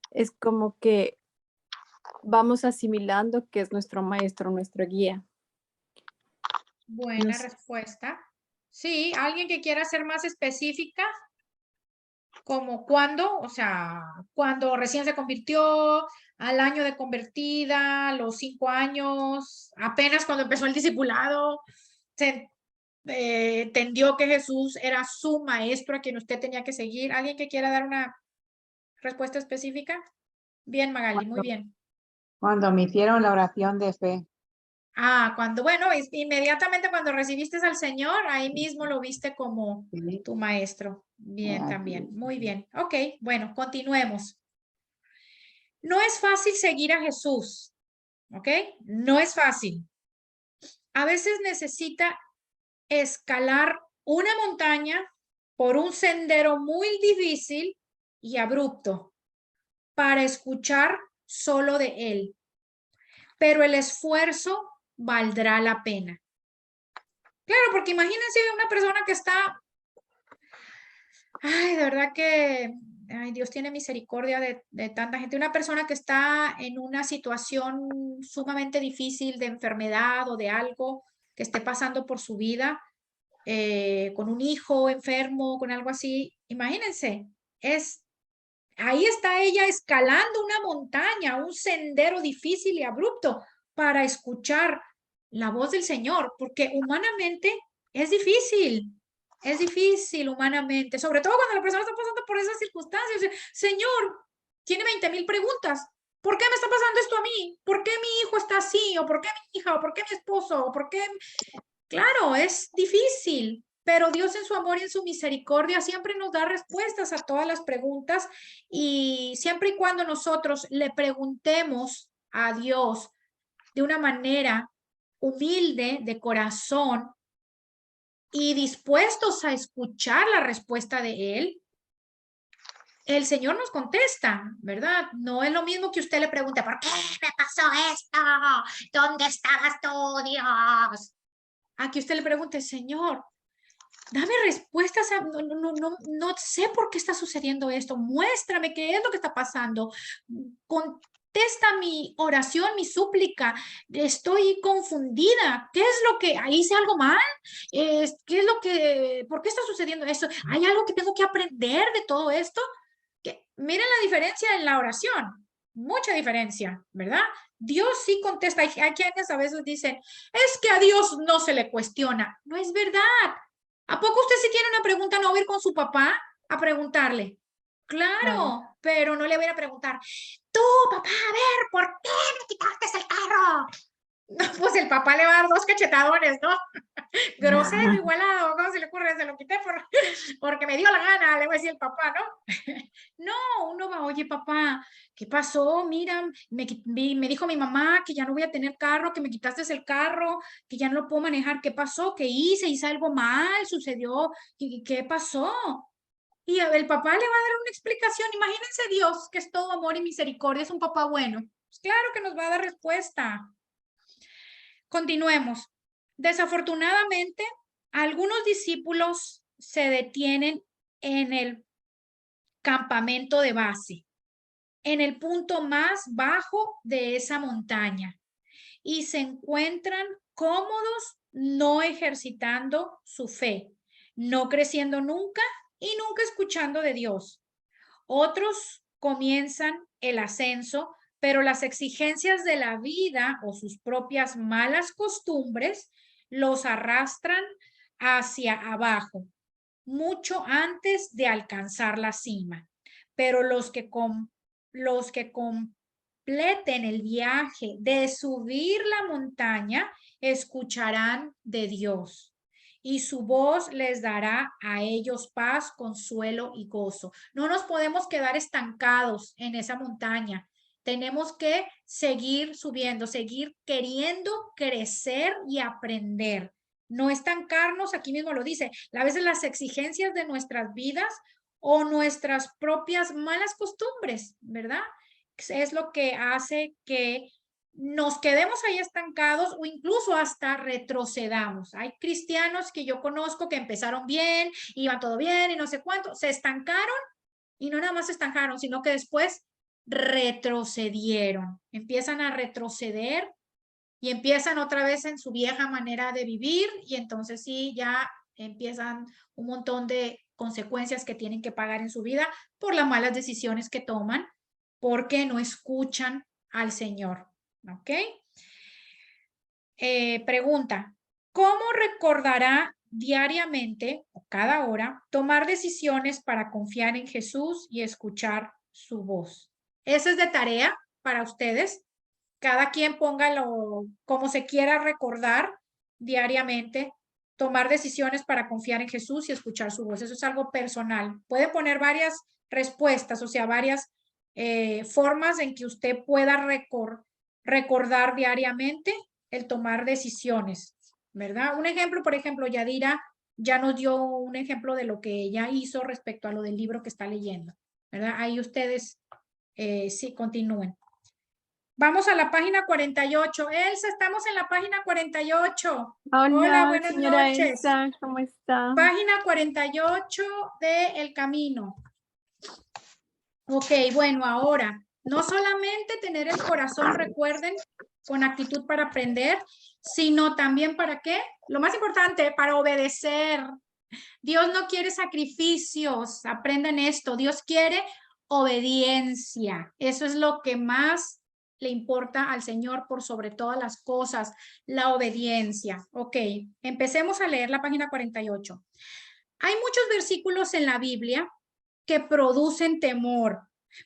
es como que vamos asimilando que es nuestro maestro, nuestro guía. Buena No sé. respuesta. Sí, ¿alguien que quiera ser más específica? ¿Como cuándo? O sea, cuando recién se convirtió, al año de convertida, a los 5 años, apenas cuando empezó el discipulado, se entendió que Jesús era su maestro a quien usted tenía que seguir. ¿Alguien que quiera dar una respuesta específica? Bien, Magali, muy bien. Cuando me hicieron la oración de fe. Bueno, inmediatamente cuando recibiste al Señor, ahí mismo lo viste como Sí, tu maestro. Bien, así también. es. Muy bien. Ok, bueno, continuemos. No es fácil seguir a Jesús, ¿ok? No es fácil. A veces necesita escalar una montaña por un sendero muy difícil y abrupto para escuchar solo de él. Pero el esfuerzo valdrá la pena. Claro, porque imagínense una persona que está, ay, de verdad que, ay, Dios tiene misericordia de tanta gente. Una persona que está en una situación sumamente difícil de enfermedad o de algo que esté pasando por su vida, con un hijo enfermo, con algo así. Imagínense, ahí está ella escalando una montaña, un sendero difícil y abrupto para escuchar la voz del Señor, porque humanamente es difícil humanamente, sobre todo cuando la persona está pasando por esas circunstancias. Señor, tiene 20,000 preguntas. ¿Por qué me está pasando esto a mí? ¿Por qué mi hijo está así? ¿O por qué mi hija? ¿O por qué mi esposo? ¿O por qué? Claro, es difícil. Pero Dios en su amor y en su misericordia siempre nos da respuestas a todas las preguntas y siempre y cuando nosotros le preguntemos a Dios de una manera humilde, de corazón y dispuestos a escuchar la respuesta de Él, el Señor nos contesta, ¿verdad? No es lo mismo que usted le pregunte, ¿por qué me pasó esto? ¿Dónde estabas tú, Dios? A que usted le pregunte, Señor, dame respuestas, no sé por qué está sucediendo esto, muéstrame qué es lo que está pasando, contesta mi oración, mi súplica, estoy confundida, ¿qué es lo que, hice algo mal? ¿Qué es lo que, por qué está sucediendo esto? ¿Hay algo que tengo que aprender de todo esto? Miren la diferencia en la oración, mucha diferencia, ¿verdad? Dios sí contesta, hay quienes a veces dicen, es que a Dios no se le cuestiona, no es verdad. ¿A poco usted si tiene una pregunta no va a ir con su papá a preguntarle? Claro, pero no le voy a preguntar, tú, papá, a ver, ¿por qué me quitaste el carro? No, pues el papá le va a dar 2 cachetadones, ¿no? Grosero, igualado, ¿cómo se le ocurre? Se lo quité porque me dio la gana, le voy a decir el papá, ¿no? No, uno va, oye, papá, ¿qué pasó? Mira, me dijo mi mamá que ya no voy a tener carro, que me quitaste el carro, que ya no lo puedo manejar. ¿Qué pasó? ¿Qué hice? ¿Hice algo mal? ¿Sucedió? ¿Qué pasó? Y el papá le va a dar una explicación. Imagínense Dios, que es todo amor y misericordia, es un papá bueno. Pues claro que nos va a dar respuesta. Continuemos. Desafortunadamente, algunos discípulos se detienen en el campamento de base, en el punto más bajo de esa montaña, y se encuentran cómodos no ejercitando su fe, no creciendo nunca y nunca escuchando de Dios. Otros comienzan el ascenso, pero las exigencias de la vida o sus propias malas costumbres los arrastran hacia abajo, mucho antes de alcanzar la cima. Pero los que completen el viaje de subir la montaña escucharán de Dios, y su voz les dará a ellos paz, consuelo y gozo. No nos podemos quedar estancados en esa montaña. Tenemos que seguir subiendo, seguir queriendo crecer y aprender. No estancarnos, aquí mismo lo dice, a veces las exigencias de nuestras vidas o nuestras propias malas costumbres, ¿verdad? Es lo que hace que nos quedemos ahí estancados o incluso hasta retrocedamos. Hay cristianos que yo conozco que empezaron bien, iban todo bien y no sé cuánto, se estancaron y no nada más se estancaron, sino que después retrocedieron, empiezan a retroceder y empiezan otra vez en su vieja manera de vivir y entonces sí, ya empiezan un montón de consecuencias que tienen que pagar en su vida por las malas decisiones que toman, porque no escuchan al Señor. ¿Ok? Pregunta, ¿cómo recordará diariamente o cada hora tomar decisiones para confiar en Jesús y escuchar su voz? Esa es de tarea para ustedes. Cada quien póngalo como se quiera recordar diariamente, tomar decisiones para confiar en Jesús y escuchar su voz. Eso es algo personal. Puede poner varias respuestas, o sea, varias formas en que usted pueda recordar diariamente el tomar decisiones, ¿verdad? Un ejemplo, por ejemplo, Yadira ya nos dio un ejemplo de lo que ella hizo respecto a lo del libro que está leyendo, ¿verdad? Ahí ustedes sí continúen. Vamos a la página 48. Elsa, estamos en la página 48. Hola, buenas señora noches. Elsa, ¿cómo está? Página 48 de El Camino. Ok, bueno, ahora, no solamente tener el corazón, recuerden, con actitud para aprender, sino también para qué? Lo más importante, para obedecer. Dios no quiere sacrificios, aprendan esto. Dios quiere obediencia. Eso es lo que más le importa al Señor por sobre todas las cosas, la obediencia. Ok, empecemos a leer la página 48. Hay muchos versículos en la Biblia que producen temor,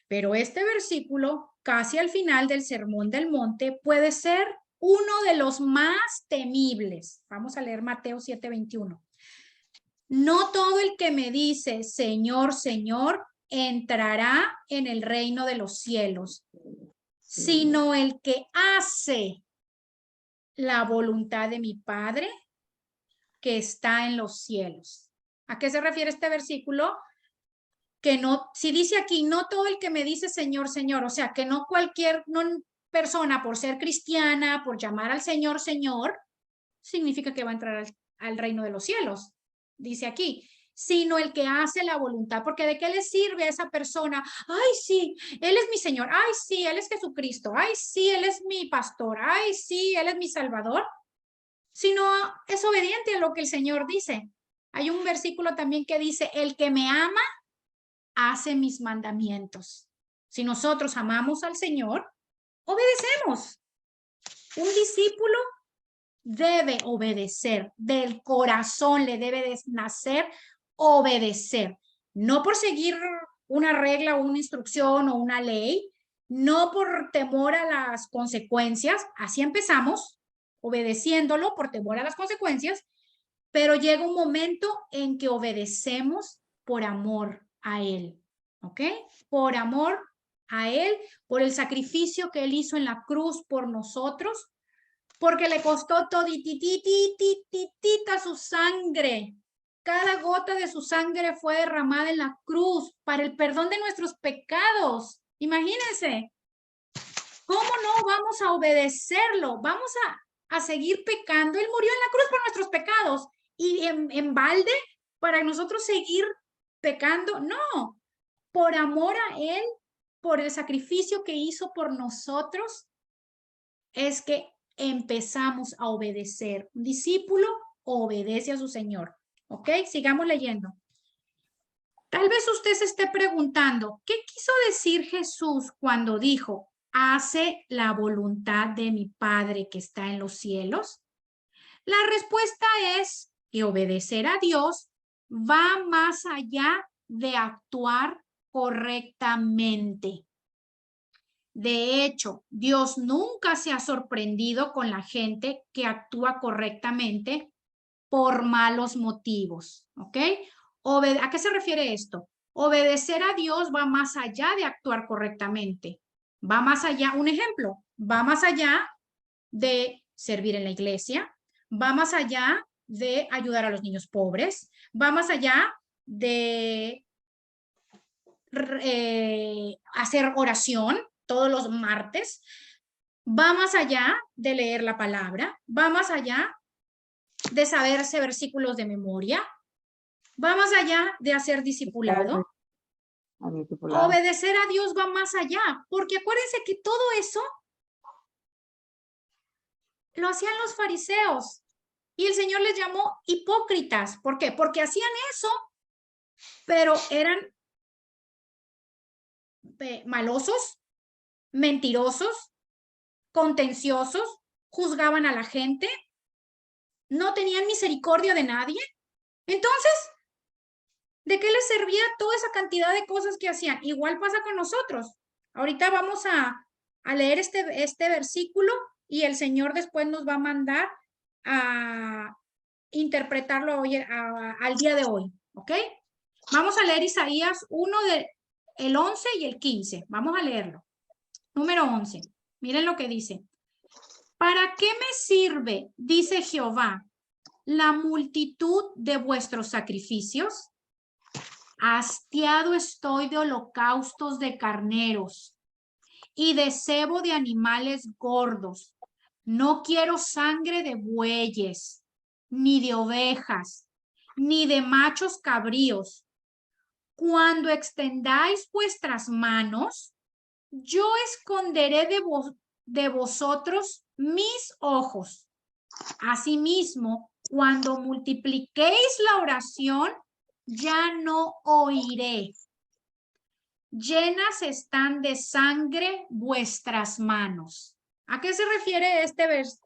pero este versículo, casi al final del Sermón del Monte, puede ser uno de los más temibles. Vamos a leer Mateo 7:21. No todo el que me dice, Señor, Señor, entrará en el reino de los cielos, sino el que hace la voluntad de mi Padre que está en los cielos. ¿A qué se refiere este versículo? Que no, si dice aquí, no todo el que me dice Señor, Señor, o sea, que no cualquier persona por ser cristiana, por llamar al Señor, Señor, significa que va a entrar al reino de los cielos. Dice aquí, sino el que hace la voluntad, porque ¿de qué le sirve a esa persona? Ay, sí, Él es mi Señor, ay, sí, Él es Jesucristo, ay, sí, Él es mi pastor, ay, sí, Él es mi Salvador, sino es obediente a lo que el Señor dice. Hay un versículo también que dice, el que me ama, hace mis mandamientos. Si nosotros amamos al Señor, obedecemos. Un discípulo debe obedecer, del corazón le debe de nacer obedecer, no por seguir una regla o una instrucción o una ley, no por temor a las consecuencias, así empezamos, obedeciéndolo por temor a las consecuencias, pero llega un momento en que obedecemos por amor a Él, ¿ok? Por amor a Él, por el sacrificio que Él hizo en la cruz por nosotros, porque le costó todititititita su sangre. Cada gota de su sangre fue derramada en la cruz para el perdón de nuestros pecados. Imagínense, ¿cómo no vamos a obedecerlo? Vamos a seguir pecando. Él murió en la cruz por nuestros pecados y en balde para nosotros seguir pecando. No, por amor a Él, por el sacrificio que hizo por nosotros, es que empezamos a obedecer. Un discípulo obedece a su Señor. ¿Ok? Sigamos leyendo. Tal vez usted se esté preguntando, ¿qué quiso decir Jesús cuando dijo, hace la voluntad de mi Padre que está en los cielos? La respuesta es que obedecer a Dios va más allá de actuar correctamente. De hecho, Dios nunca se ha sorprendido con la gente que actúa correctamente por malos motivos, ¿ok? ¿A qué se refiere esto? Obedecer a Dios va más allá de actuar correctamente. Va más allá, un ejemplo, va más allá de servir en la iglesia, va más allá de ayudar a los niños pobres, va más allá de hacer oración todos los martes, va más allá de leer la palabra, va más allá de saberse versículos de memoria, va más allá de hacer discipulado. Obedecer a Dios va más allá, porque acuérdense que todo eso lo hacían los fariseos y el Señor les llamó hipócritas. ¿Por qué? Porque hacían eso, pero eran malosos, mentirosos, contenciosos, juzgaban a la gente, no tenían misericordia de nadie. Entonces, ¿de qué les servía toda esa cantidad de cosas que hacían? Igual pasa con nosotros. Ahorita vamos a leer este versículo y el Señor después nos va a mandar a interpretarlo hoy, al día de hoy, ¿ok? Vamos a leer Isaías 1, el 11 y el 15. Vamos a leerlo. Número 11. Miren lo que dice. ¿Para qué me sirve, dice Jehová, la multitud de vuestros sacrificios? Hastiado estoy de holocaustos de carneros y de cebo de animales gordos. No quiero sangre de bueyes, ni de ovejas, ni de machos cabríos. Cuando extendáis vuestras manos, yo esconderé de vosotros mis ojos. Asimismo, cuando multipliquéis la oración, ya no oiré. Llenas están de sangre vuestras manos. ¿A qué se refiere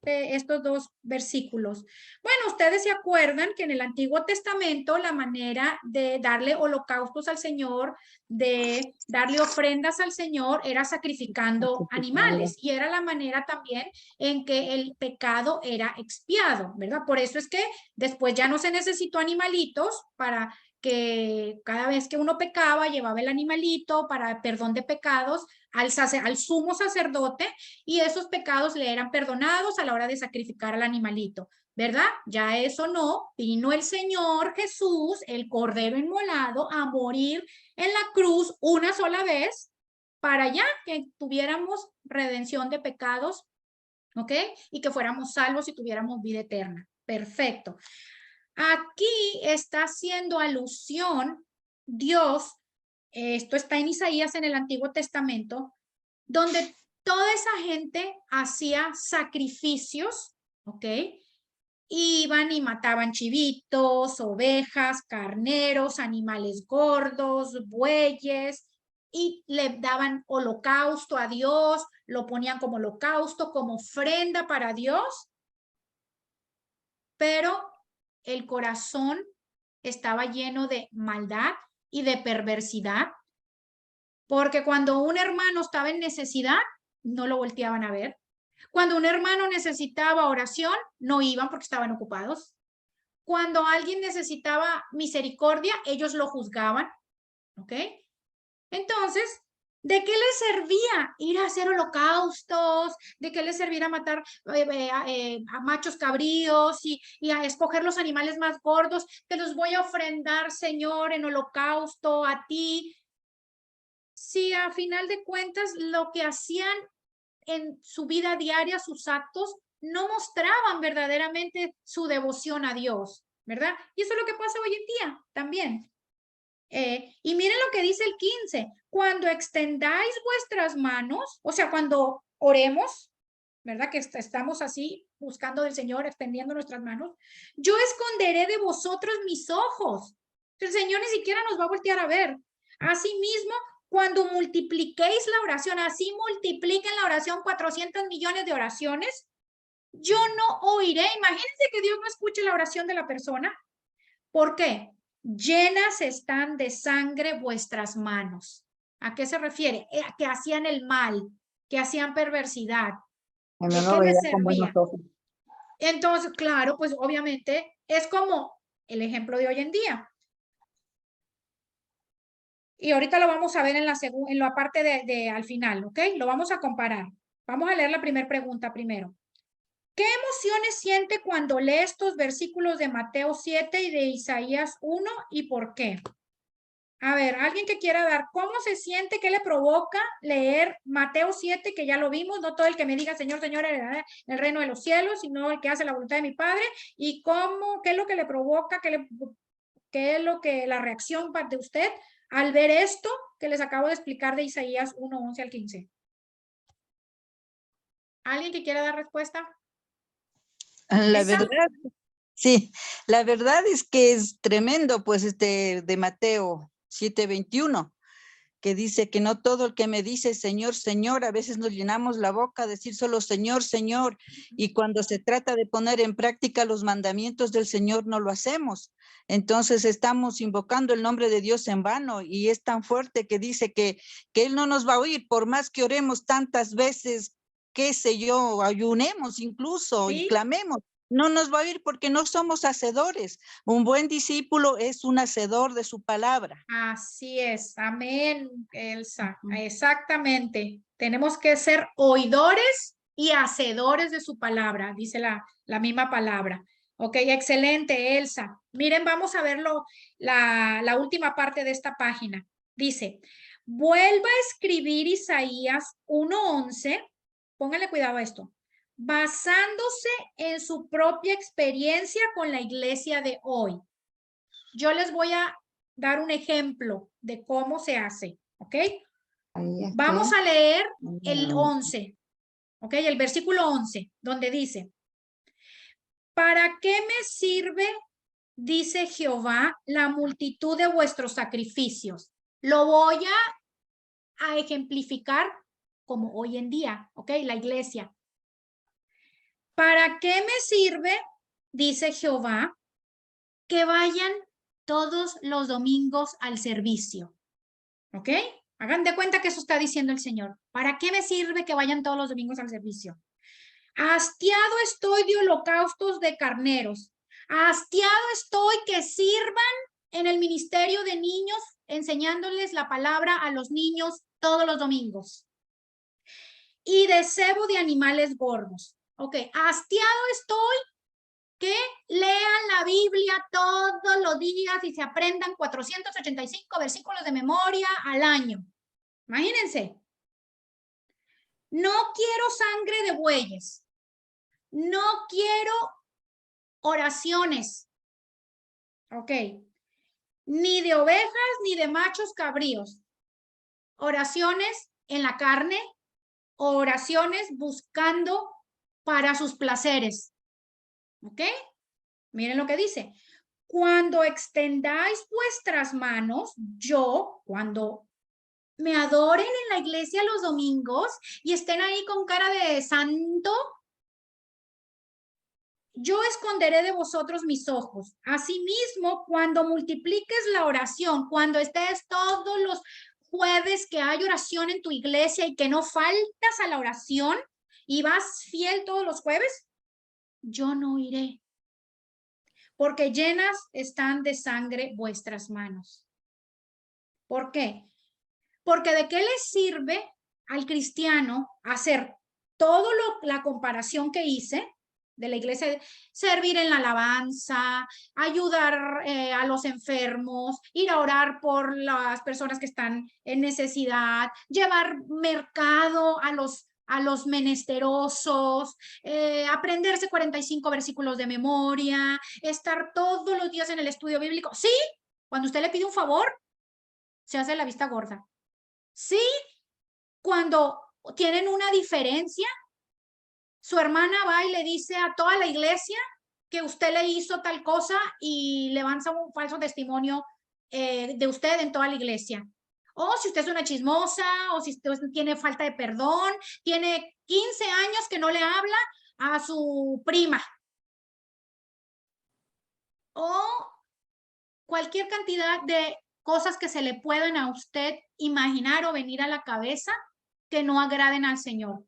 estos dos versículos? Bueno, ustedes se acuerdan que en el Antiguo Testamento la manera de darle holocaustos al Señor, de darle ofrendas al Señor, era sacrificando animales. Y era la manera también en que el pecado era expiado, ¿verdad? Por eso es que después ya no se necesitó animalitos para que cada vez que uno pecaba, llevaba el animalito para perdón de pecados al sumo sacerdote y esos pecados le eran perdonados a la hora de sacrificar al animalito, ¿verdad? Ya eso no, vino el Señor Jesús, el Cordero inmolado, a morir en la cruz una sola vez para ya que tuviéramos redención de pecados, ¿ok? Y que fuéramos salvos y tuviéramos vida eterna. Perfecto. Aquí está haciendo alusión Dios, esto está en Isaías en el Antiguo Testamento, donde toda esa gente hacía sacrificios, ¿ok? Iban y mataban chivitos, ovejas, carneros, animales gordos, bueyes, y le daban holocausto a Dios, lo ponían como holocausto, como ofrenda para Dios, pero el corazón estaba lleno de maldad y de perversidad, porque cuando un hermano estaba en necesidad, no lo volteaban a ver. Cuando un hermano necesitaba oración, no iban porque estaban ocupados. Cuando alguien necesitaba misericordia, ellos lo juzgaban, ¿ok? Entonces, ¿de qué les servía ir a hacer holocaustos? ¿De qué les servía matar a machos cabríos y a escoger los animales más gordos? Te los voy a ofrendar, Señor, en holocausto a ti. Si a final de cuentas lo que hacían en su vida diaria, sus actos, no mostraban verdaderamente su devoción a Dios, ¿verdad? Y eso es lo que pasa hoy en día también. Y miren lo que dice el 15, cuando extendáis vuestras manos, o sea, cuando oremos, ¿verdad? Que estamos así buscando del Señor, extendiendo nuestras manos, yo esconderé de vosotros mis ojos. El Señor ni siquiera nos va a voltear a ver. Asimismo, cuando multipliquéis la oración, así multipliquen la oración 400 millones de oraciones, yo no oiré. Imagínense que Dios no escuche la oración de la persona. ¿Por qué? Llenas están de sangre vuestras manos. ¿A qué se refiere? Que hacían el mal, que hacían perversidad. ¿De qué les servía? Entonces, claro, pues obviamente es como el ejemplo de hoy en día. Y ahorita lo vamos a ver en la parte de al final, ¿ok? Lo vamos a comparar. Vamos a leer la primera pregunta primero. ¿Qué emociones siente cuando lee estos versículos de Mateo 7 y de Isaías 1 y por qué? A ver, alguien que quiera dar, ¿cómo se siente, qué le provoca leer Mateo 7, que ya lo vimos, no todo el que me diga Señor, Señor, en el reino de los cielos, sino el que hace la voluntad de mi Padre, y qué es lo que le provoca, qué es lo que la reacción de usted al ver esto que les acabo de explicar de Isaías 1, 11 al 15. ¿Alguien que quiera dar respuesta? La verdad, sí, la verdad es que es tremendo, pues, de Mateo 7:21, que dice que no todo el que me dice Señor, Señor, a veces nos llenamos la boca a decir solo Señor, Señor, y cuando se trata de poner en práctica los mandamientos del Señor no lo hacemos. Entonces estamos invocando el nombre de Dios en vano y es tan fuerte que dice que Él no nos va a oír por más que oremos tantas veces, qué sé yo, ayunemos incluso y clamemos. No nos va a oír porque no somos hacedores. Un buen discípulo es un hacedor de su palabra. Así es, amén, Elsa, exactamente. Tenemos que ser oidores y hacedores de su palabra, dice la misma palabra. Ok, excelente, Elsa. Miren, vamos a verlo, la última parte de esta página. Dice, vuelva a escribir Isaías 1:11, pónganle cuidado a esto, basándose en su propia experiencia con la iglesia de hoy. Yo les voy a dar un ejemplo de cómo se hace, ¿ok? Vamos a leer el 11, ¿ok? El versículo 11, donde dice, ¿para qué me sirve, dice Jehová, la multitud de vuestros sacrificios? Lo voy a ejemplificar como hoy en día, ¿ok? La iglesia. ¿Para qué me sirve, dice Jehová, que vayan todos los domingos al servicio? ¿Ok? Hagan de cuenta que eso está diciendo el Señor. ¿Para qué me sirve que vayan todos los domingos al servicio? Hastiado estoy de holocaustos de carneros. Hastiado estoy que sirvan en el ministerio de niños, enseñándoles la palabra a los niños todos los domingos. Y de cebo de animales gordos. Ok, hastiado estoy que lean la Biblia todos los días y se aprendan 485 versículos de memoria al año. Imagínense. No quiero sangre de bueyes. No quiero oraciones. Ok. Ni de ovejas ni de machos cabríos. Oraciones en la carne, oraciones buscando para sus placeres. ¿Ok? Miren lo que dice. Cuando extendáis vuestras manos, cuando me adoren en la iglesia los domingos y estén ahí con cara de santo, yo esconderé de vosotros mis ojos. Asimismo, cuando multipliques la oración, cuando estés todos los jueves que hay oración en tu iglesia y que no faltas a la oración y vas fiel todos los jueves, yo no iré. Porque llenas están de sangre vuestras manos. ¿Por qué? Porque ¿de qué le sirve al cristiano hacer todo la comparación que hice de la iglesia? Servir en la alabanza, ayudar a los enfermos, ir a orar por las personas que están en necesidad, llevar mercado a los menesterosos, aprenderse 45 versículos de memoria, estar todos los días en el estudio bíblico. Sí, cuando usted le pide un favor, se hace la vista gorda. Sí, cuando tienen una diferencia, su hermana va y le dice a toda la iglesia que usted le hizo tal cosa y levanta un falso testimonio de usted en toda la iglesia. O si usted es una chismosa, o si usted tiene falta de perdón, tiene 15 años que no le habla a su prima. O cualquier cantidad de cosas que se le puedan a usted imaginar o venir a la cabeza que no agraden al Señor.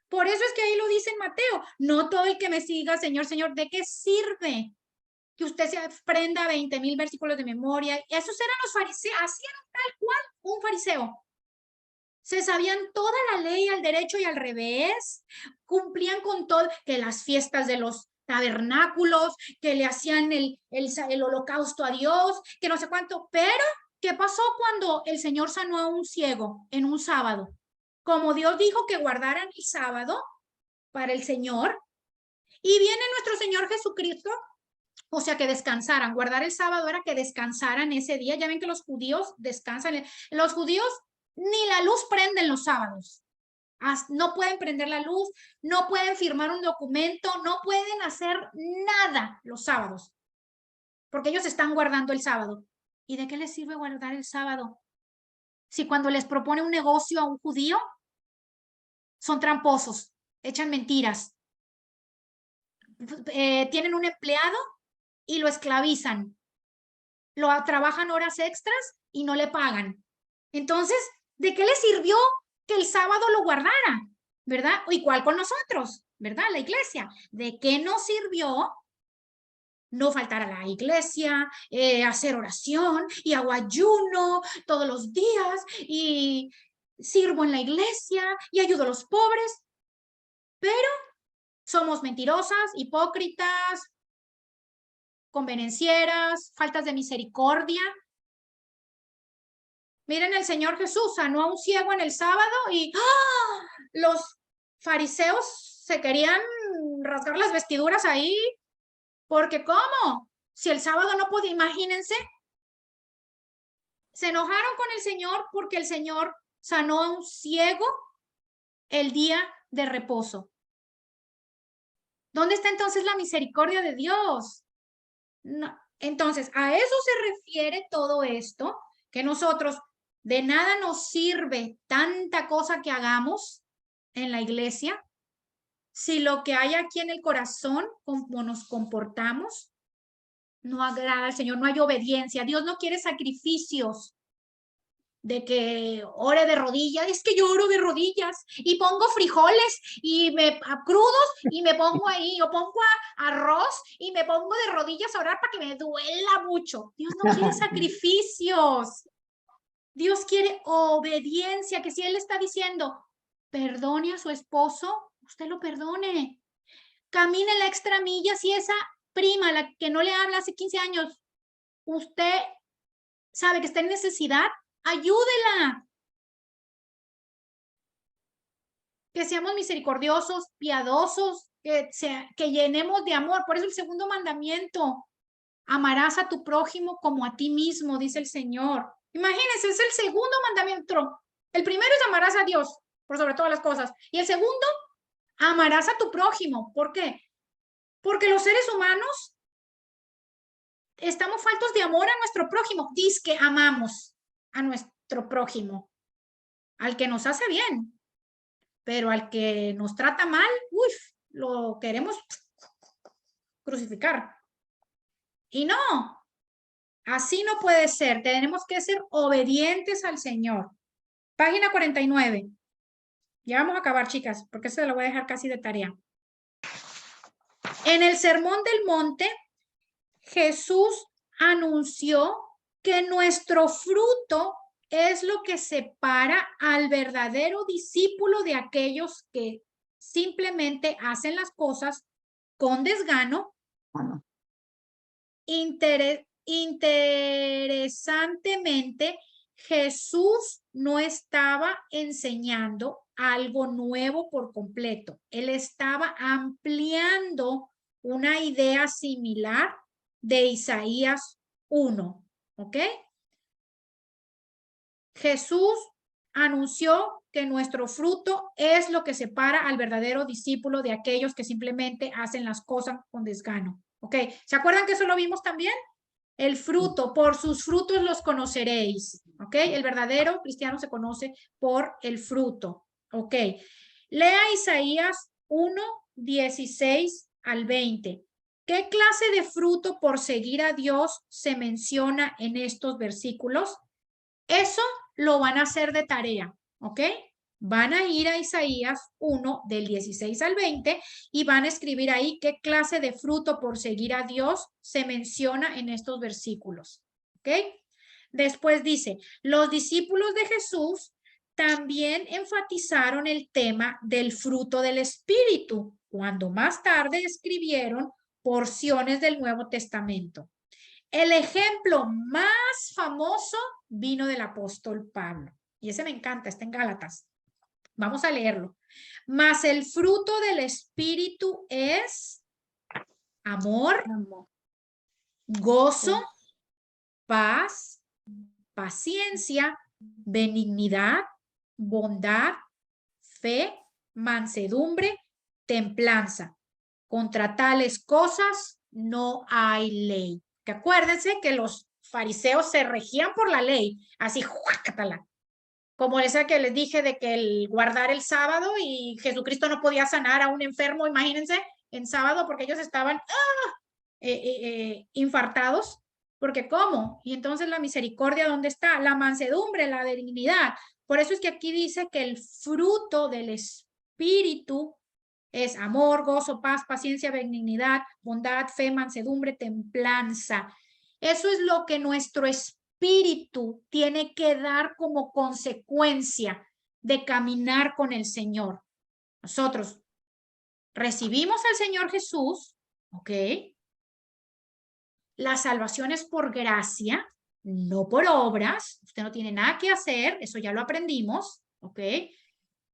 Por eso es que ahí lo dice en Mateo, no todo el que me siga, Señor, Señor, ¿de qué sirve que usted se aprenda 20,000 versículos de memoria? Esos eran los fariseos, hacían tal cual un fariseo. Se sabían toda la ley al derecho y al revés, cumplían con todo, que las fiestas de los tabernáculos, que le hacían el holocausto a Dios, que no sé cuánto. Pero, ¿qué pasó cuando el Señor sanó a un ciego en un sábado? Como Dios dijo que guardaran el sábado para el Señor, y viene nuestro Señor Jesucristo, o sea, que descansaran. Guardar el sábado era que descansaran ese día. Ya ven que los judíos descansan. Los judíos ni la luz prenden los sábados. No pueden prender la luz, no pueden firmar un documento, no pueden hacer nada los sábados, porque ellos están guardando el sábado. ¿Y de qué les sirve guardar el sábado? Si cuando les propone un negocio a un judío, son tramposos, echan mentiras, tienen un empleado y lo esclavizan, trabajan horas extras y no le pagan. Entonces, ¿de qué les sirvió que el sábado lo guardara? ¿Verdad? Igual con nosotros, ¿verdad? La iglesia. ¿De qué nos sirvió no faltar a la iglesia, hacer oración y hago ayuno todos los días y sirvo en la iglesia y ayudo a los pobres? Pero somos mentirosas, hipócritas, convenencieras, faltas de misericordia. Miren, el Señor Jesús sanó a un ciego en el sábado y ¡ah! Los fariseos se querían rasgar las vestiduras ahí, porque ¿cómo? Si el sábado no podía, imagínense. Se enojaron con el Señor porque el Señor sanó a un ciego el día de reposo. ¿Dónde está entonces la misericordia de Dios? No. Entonces, a eso se refiere todo esto, que nosotros de nada nos sirve tanta cosa que hagamos en la iglesia si lo que hay aquí en el corazón, como nos comportamos, no agrada al Señor, no hay obediencia. Dios no quiere sacrificios de que ore de rodillas. Es que yo oro de rodillas y pongo frijoles y crudos y me pongo ahí, o pongo arroz y me pongo de rodillas a orar para que me duela mucho. Dios no quiere sacrificios. Dios quiere obediencia, que si Él está diciendo, perdone a su esposo, usted lo perdone. Camine la extra milla. Si esa prima, la que no le habla hace 15 años, usted sabe que está en necesidad, ayúdela. Que seamos misericordiosos, piadosos, que llenemos de amor. Por eso el segundo mandamiento, amarás a tu prójimo como a ti mismo, dice el Señor. Imagínense, es el segundo mandamiento. El primero es amarás a Dios por sobre todas las cosas. Y el segundo, amarás a tu prójimo. ¿Por qué? Porque los seres humanos estamos faltos de amor a nuestro prójimo. Dice que amamos a nuestro prójimo, al que nos hace bien, pero al que nos trata mal, lo queremos crucificar. Y no, así no puede ser. Tenemos que ser obedientes al Señor. Página 49. Ya vamos a acabar, chicas, porque se lo voy a dejar casi de tarea. En el Sermón del Monte, Jesús anunció que nuestro fruto es lo que separa al verdadero discípulo de aquellos que simplemente hacen las cosas con desgano. Interesantemente, Jesús no estaba enseñando algo nuevo por completo. Él estaba ampliando una idea similar de Isaías 1, ¿ok? Jesús anunció que nuestro fruto es lo que separa al verdadero discípulo de aquellos que simplemente hacen las cosas con desgano, ¿ok? ¿Se acuerdan que eso lo vimos también? El fruto, por sus frutos los conoceréis, ¿ok? El verdadero cristiano se conoce por el fruto, ¿ok? Lea Isaías 1, 16 al 20. ¿Qué clase de fruto por seguir a Dios se menciona en estos versículos? Eso lo van a hacer de tarea, ¿ok? Van a ir a Isaías 1 del 16 al 20 y van a escribir ahí qué clase de fruto por seguir a Dios se menciona en estos versículos, ¿ok? Después dice, los discípulos de Jesús también enfatizaron el tema del fruto del Espíritu, cuando más tarde escribieron porciones del Nuevo Testamento. El ejemplo más famoso vino del apóstol Pablo. Y ese me encanta, está en Gálatas. Vamos a leerlo. Mas el fruto del Espíritu es amor, gozo, paz, paciencia, benignidad, bondad, fe, mansedumbre, templanza. Contra tales cosas no hay ley. Que acuérdense que los fariseos se regían por la ley, así, ¡juácatala! Como esa que les dije de que el guardar el sábado y Jesucristo no podía sanar a un enfermo, imagínense, en sábado porque ellos estaban infartados, porque ¿cómo? Y entonces la misericordia, ¿dónde está? La mansedumbre, la benignidad. Por eso es que aquí dice que el fruto del Espíritu es amor, gozo, paz, paciencia, benignidad, bondad, fe, mansedumbre, templanza. Eso es lo que nuestro espíritu tiene que dar como consecuencia de caminar con el Señor. Nosotros recibimos al Señor Jesús, ¿ok? La salvación es por gracia, no por obras. Usted no tiene nada que hacer, eso ya lo aprendimos, ¿ok?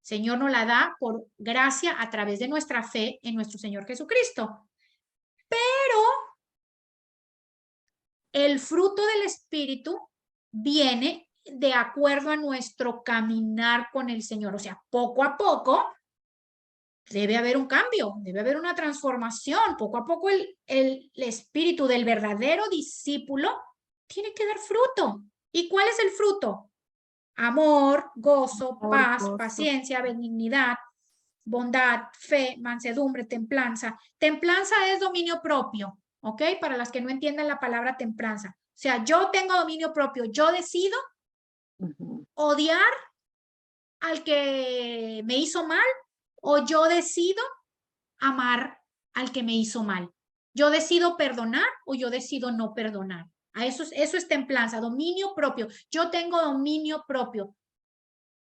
Señor nos la da por gracia a través de nuestra fe en nuestro Señor Jesucristo. Pero el fruto del Espíritu viene de acuerdo a nuestro caminar con el Señor. O sea, poco a poco debe haber un cambio, debe haber una transformación. Poco a poco el espíritu del verdadero discípulo tiene que dar fruto. ¿Y cuál es el fruto? Amor, gozo, paz, paciencia, benignidad, bondad, fe, mansedumbre, templanza. Templanza es dominio propio, ¿ok? Para las que no entiendan la palabra templanza. O sea, yo tengo dominio propio. Yo decido odiar al que me hizo mal o yo decido amar al que me hizo mal. Yo decido perdonar o yo decido no perdonar. Eso es templanza, dominio propio. Yo tengo dominio propio.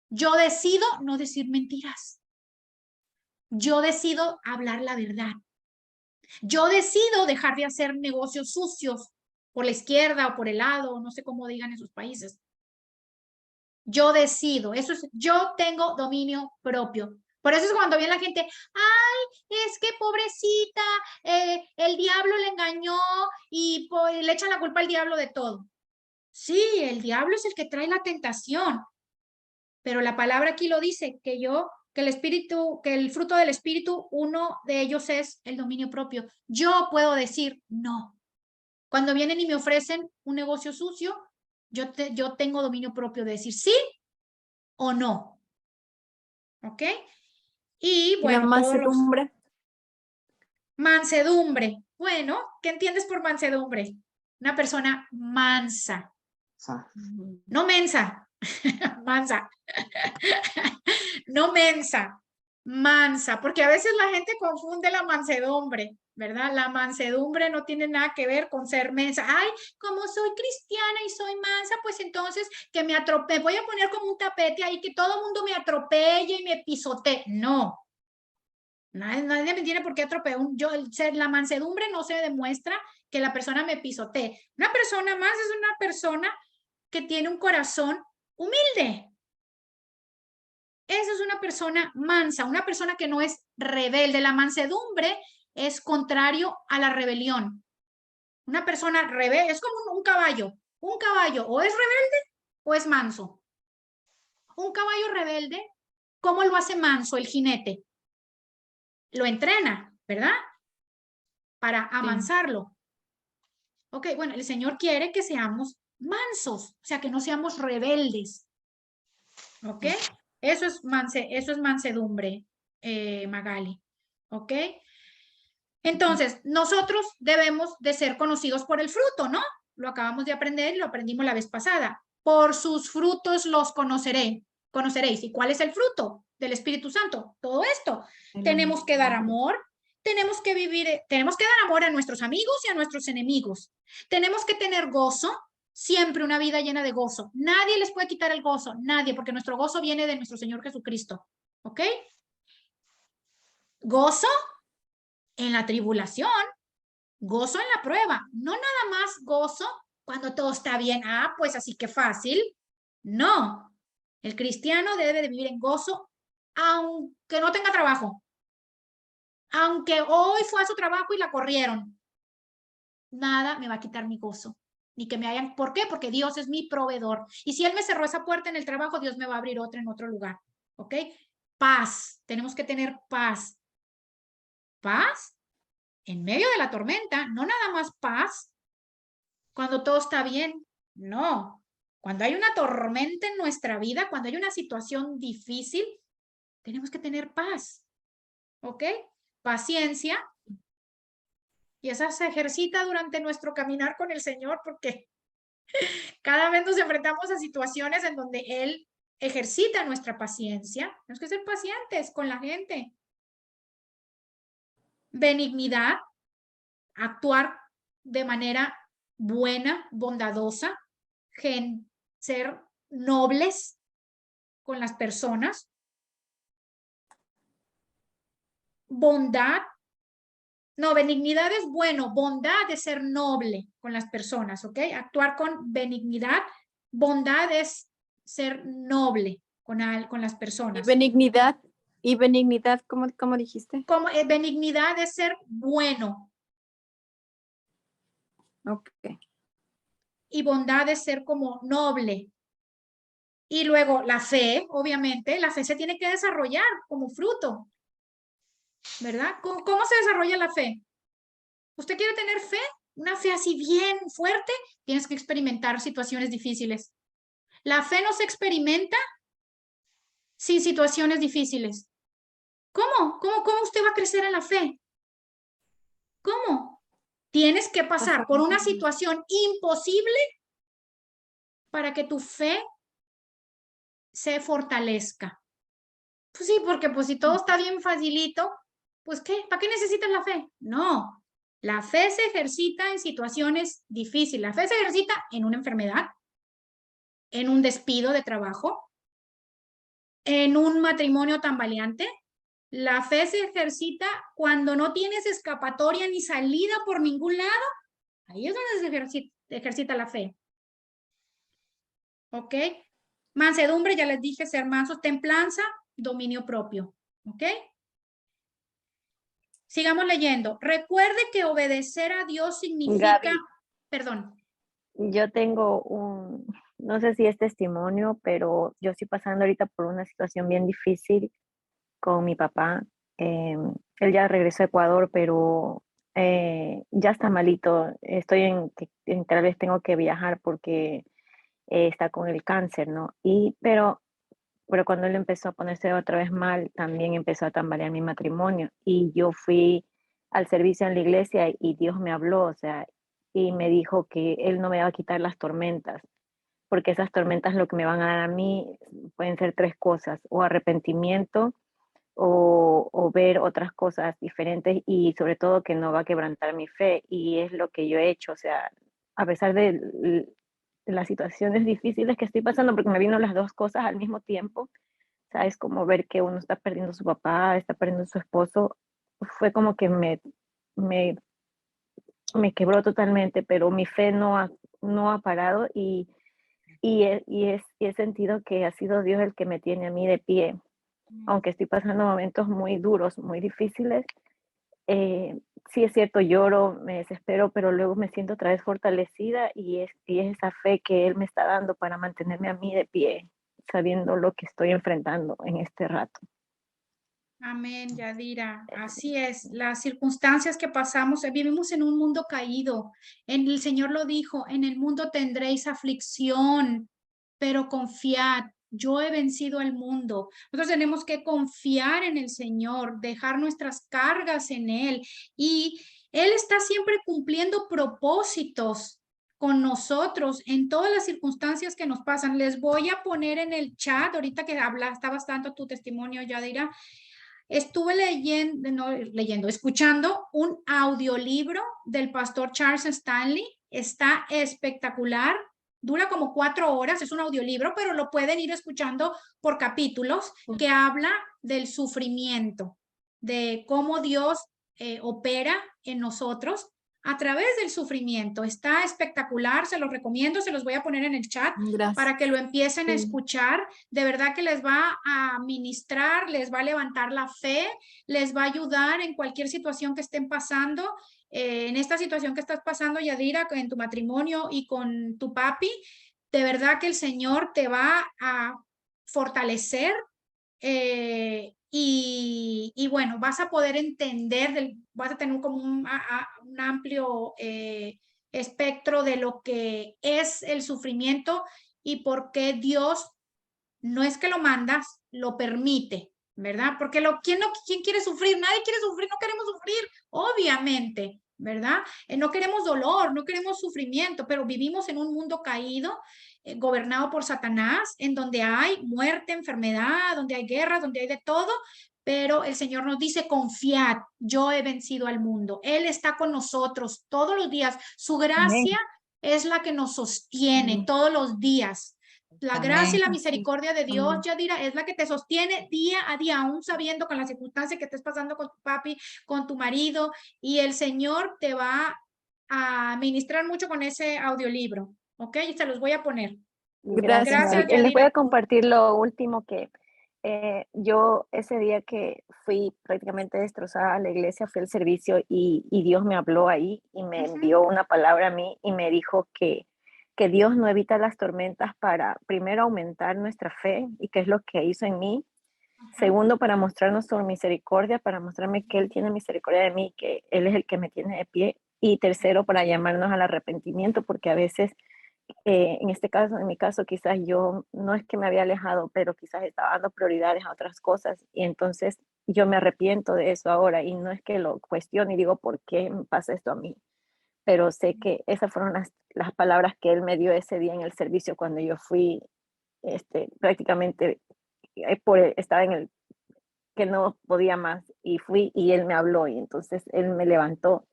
Yo decido no decir mentiras. Yo decido hablar la verdad. Yo decido dejar de hacer negocios sucios por la izquierda o por el lado, no sé cómo digan en sus países. Yo decido, eso es, yo tengo dominio propio. Por eso es cuando viene la gente, ay, es que pobrecita, el diablo le engañó y le echan la culpa al diablo de todo. Sí, el diablo es el que trae la tentación, pero la palabra aquí lo dice, que el espíritu, que el fruto del espíritu, uno de ellos es el dominio propio. Yo puedo decir no. Cuando vienen y me ofrecen un negocio sucio, yo tengo dominio propio de decir sí o no. ¿Ok? Y bueno, la mansedumbre. Mansedumbre. Bueno, ¿qué entiendes por mansedumbre? Una persona mansa. No mensa. Mansa. No mensa. Mansa. Porque a veces la gente confunde la mansedumbre, ¿verdad? La mansedumbre no tiene nada que ver con ser mensa. Ay, como soy cristiana y soy mansa, pues entonces que me atropelle. Voy a poner como un tapete ahí que todo el mundo me atropelle y me pisotee. No. Nadie me tiene por qué atropellar. La mansedumbre no se demuestra que la persona me pisotee. Una persona más es una persona que tiene un corazón humilde. Esa es una persona mansa, una persona que no es rebelde. La mansedumbre es contrario a la rebelión. Una persona rebelde es como un caballo. Un caballo o es rebelde o es manso. Un caballo rebelde, ¿cómo lo hace manso el jinete? Lo entrena, ¿verdad? Para amansarlo. Ok, bueno, el Señor quiere que seamos mansos, o sea, que no seamos rebeldes. Ok, eso es mansedumbre, Magali. Ok, entonces, nosotros debemos de ser conocidos por el fruto, ¿no? Lo acabamos de aprender y lo aprendimos la vez pasada. Por sus frutos los conoceréis. ¿Y cuál es el fruto del Espíritu Santo? Todo esto. Tenemos que dar amor, tenemos que dar amor a nuestros amigos y a nuestros enemigos. Tenemos que tener gozo, siempre una vida llena de gozo. Nadie les puede quitar el gozo, nadie, porque nuestro gozo viene de nuestro Señor Jesucristo. ¿Ok? Gozo en la tribulación, gozo en la prueba, no nada más gozo cuando todo está bien. Ah, pues así que fácil. No, el cristiano debe de vivir en gozo aunque no tenga trabajo. Aunque hoy fue a su trabajo y la corrieron. Nada me va a quitar mi gozo. Ni que me hayan... ¿Por qué? Porque Dios es mi proveedor. Y si Él me cerró esa puerta en el trabajo, Dios me va a abrir otra en otro lugar. ¿Ok? Paz. Tenemos que tener paz. Paz en medio de la tormenta. No nada más paz cuando todo está bien. No. Cuando hay una tormenta en nuestra vida, cuando hay una situación difícil, tenemos que tener paz. ¿Ok? Paciencia. Y esa se ejercita durante nuestro caminar con el Señor porque cada vez nos enfrentamos a situaciones en donde Él ejercita nuestra paciencia. Tenemos que ser pacientes con la gente. Benignidad, actuar de manera buena, bondadosa, ser nobles con las personas. Bondad. No, benignidad es bueno, bondad es ser noble con las personas, ¿ok? Actuar con benignidad, bondad es ser noble con las personas. Y benignidad, ¿cómo dijiste? Benignidad es ser bueno. Ok. Y bondad es ser como noble. Y luego la fe, obviamente, la fe se tiene que desarrollar como fruto, ¿verdad? ¿Cómo se desarrolla la fe? ¿Usted quiere tener fe? Una fe así bien fuerte, tienes que experimentar situaciones difíciles. La fe no se experimenta sin situaciones difíciles. ¿Cómo usted va a crecer en la fe? ¿Cómo? Tienes que pasar por una situación imposible para que tu fe se fortalezca. Pues sí, porque pues si todo está bien facilito, pues ¿qué? ¿Para qué necesitas la fe? No, la fe se ejercita en situaciones difíciles. La fe se ejercita en una enfermedad, en un despido de trabajo, en un matrimonio tambaleante. La fe se ejercita cuando no tienes escapatoria ni salida por ningún lado. Ahí es donde se ejercita la fe. ¿Ok? Mansedumbre, ya les dije, ser mansos. Templanza, dominio propio. ¿Ok? Sigamos leyendo. Recuerde que obedecer a Dios significa... Gaby, Perdón. yo tengo no sé si es testimonio, pero yo estoy pasando ahorita por una situación bien difícil con mi papá. Él ya regresó a Ecuador, pero ya está malito. Estoy en tal vez tengo que viajar porque está con el cáncer, ¿no? Pero cuando él empezó a ponerse otra vez mal, también empezó a tambalear mi matrimonio. Y yo fui al servicio en la iglesia y Dios me habló, o sea, y me dijo que Él no me va a quitar las tormentas, porque esas tormentas lo que me van a dar a mí pueden ser tres cosas, o arrepentimiento, o ver otras cosas diferentes y sobre todo que no va a quebrantar mi fe. Y es lo que yo he hecho, o sea, a pesar de las situaciones difíciles que estoy pasando, porque me vino las dos cosas al mismo tiempo, ¿sabes? Como ver que uno está perdiendo a su papá, está perdiendo a su esposo, fue como que me, me quebró totalmente, pero mi fe no ha parado y he sentido que ha sido Dios el que me tiene a mí de pie, aunque estoy pasando momentos muy duros, muy difíciles. Sí es cierto, lloro, me desespero, pero luego me siento otra vez fortalecida y es esa fe que Él me está dando para mantenerme a mí de pie, sabiendo lo que estoy enfrentando en este rato. Amén, Yadira. Así es. Las circunstancias que pasamos, vivimos en un mundo caído. El Señor lo dijo, en el mundo tendréis aflicción, pero confiad. Yo he vencido al mundo. Nosotros tenemos que confiar en el Señor, dejar nuestras cargas en Él. Y Él está siempre cumpliendo propósitos con nosotros en todas las circunstancias que nos pasan. Les voy a poner en el chat, ahorita que estabas dando tu testimonio, Yadira. Estuve leyendo, no leyendo, escuchando un audiolibro del pastor Charles Stanley. Está espectacular. Dura como 4 horas, es un audiolibro, pero lo pueden ir escuchando por capítulos, que habla del sufrimiento, de cómo Dios opera en nosotros a través del sufrimiento. Está espectacular, se los recomiendo, se los voy a poner en el chat para que lo empiecen a escuchar. De verdad que les va a ministrar, les va a levantar la fe, les va a ayudar en cualquier situación que estén pasando. En esta situación que estás pasando, Yadira, en tu matrimonio y con tu papi, de verdad que el Señor te va a fortalecer, y bueno, vas a poder entender, vas a tener como un amplio espectro de lo que es el sufrimiento y por qué Dios no es que lo mandas, lo permite, ¿verdad? Porque ¿quién quiere sufrir? Nadie quiere sufrir, no queremos sufrir, obviamente, ¿verdad? No queremos dolor, no queremos sufrimiento, pero vivimos en un mundo caído, gobernado por Satanás, en donde hay muerte, enfermedad, donde hay guerra, donde hay de todo, pero el Señor nos dice, confiad, yo he vencido al mundo. Él está con nosotros todos los días. Su gracia es la que nos sostiene todos los días. La gracia y la misericordia de Dios, Yadira, es la que te sostiene día a día, aún sabiendo con las circunstancias que estés pasando con tu papi, con tu marido, y el Señor te va a ministrar mucho con ese audiolibro, ¿ok? Y se los voy a poner. Gracias, Gracias, Gaby. Les voy Yadira. a compartir lo último que yo ese día que fui prácticamente destrozada a la iglesia, fui al servicio y Dios me habló ahí y me envió una palabra a mí y me dijo que Dios no evita las tormentas para, primero, aumentar nuestra fe y que es lo que hizo en mí. Segundo, para mostrarnos su misericordia, para mostrarme que Él tiene misericordia de mí, que Él es el que me tiene de pie. Y tercero, para llamarnos al arrepentimiento, porque a veces en este caso, en mi caso, quizás yo no es que me había alejado, pero quizás estaba dando prioridades a otras cosas y entonces yo me arrepiento de eso ahora y no es que lo cuestione y digo, ¿por qué me pasa esto a mí? Pero sé que esas fueron las palabras que él me dio ese día en el servicio cuando yo fui prácticamente, estaba en el que no podía más y fui y él me habló y entonces él me levantó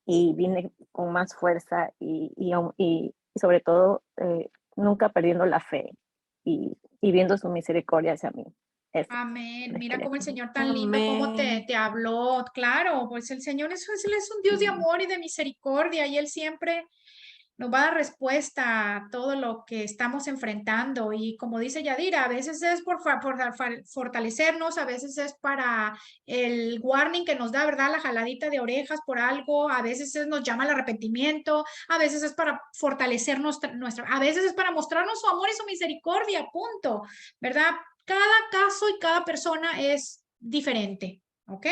y vine con más fuerza y sobre todo nunca perdiendo la fe y viendo su misericordia hacia mí. Eso Amén. les Mira quería cómo el contar. Señor tan lindo, cómo Amén. te habló. Claro, pues el Señor él es un Dios de amor y de misericordia y Él siempre nos va a dar respuesta a todo lo que estamos enfrentando. Y como dice Yadira, a veces es por fortalecernos, a veces es para el warning que nos da, ¿verdad? La jaladita de orejas por algo, a veces nos llama al arrepentimiento, a veces es para fortalecernos, a veces es para mostrarnos su amor y su misericordia, punto, ¿verdad? Cada caso y cada persona es diferente, ¿ok?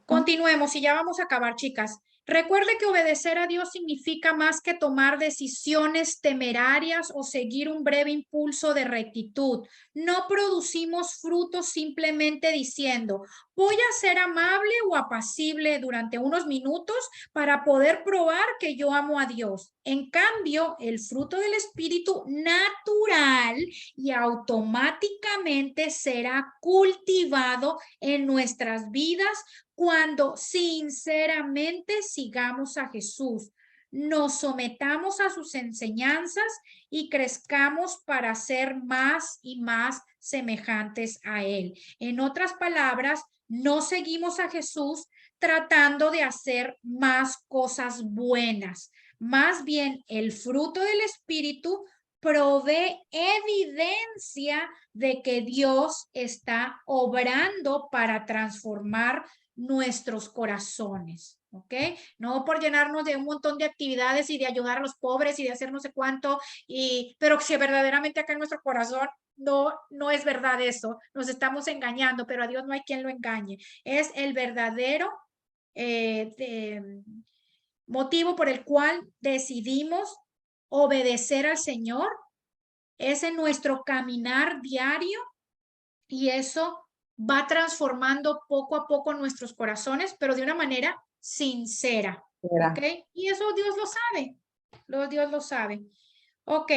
Continuemos y ya vamos a acabar, chicas. Recuerde que obedecer a Dios significa más que tomar decisiones temerarias o seguir un breve impulso de rectitud. No producimos frutos simplemente diciendo, voy a ser amable o apacible durante unos minutos para poder probar que yo amo a Dios. En cambio, el fruto del Espíritu natural y automáticamente será cultivado en nuestras vidas cuando sinceramente sigamos a Jesús, nos sometamos a sus enseñanzas y crezcamos para ser más y más semejantes a Él. En otras palabras, no seguimos a Jesús tratando de hacer más cosas buenas. Más bien, el fruto del Espíritu provee evidencia de que Dios está obrando para transformar nuestros corazones, ¿ok? No por llenarnos de un montón de actividades y de ayudar a los pobres y de hacer no sé cuánto, pero si verdaderamente acá en nuestro corazón no es verdad eso, nos estamos engañando, pero a Dios no hay quien lo engañe. Es el verdadero motivo por el cual decidimos obedecer al Señor, es en nuestro caminar diario y eso va transformando poco a poco nuestros corazones, pero de una manera sincera, ¿ok? Y eso Dios lo sabe, Dios lo sabe. Ok,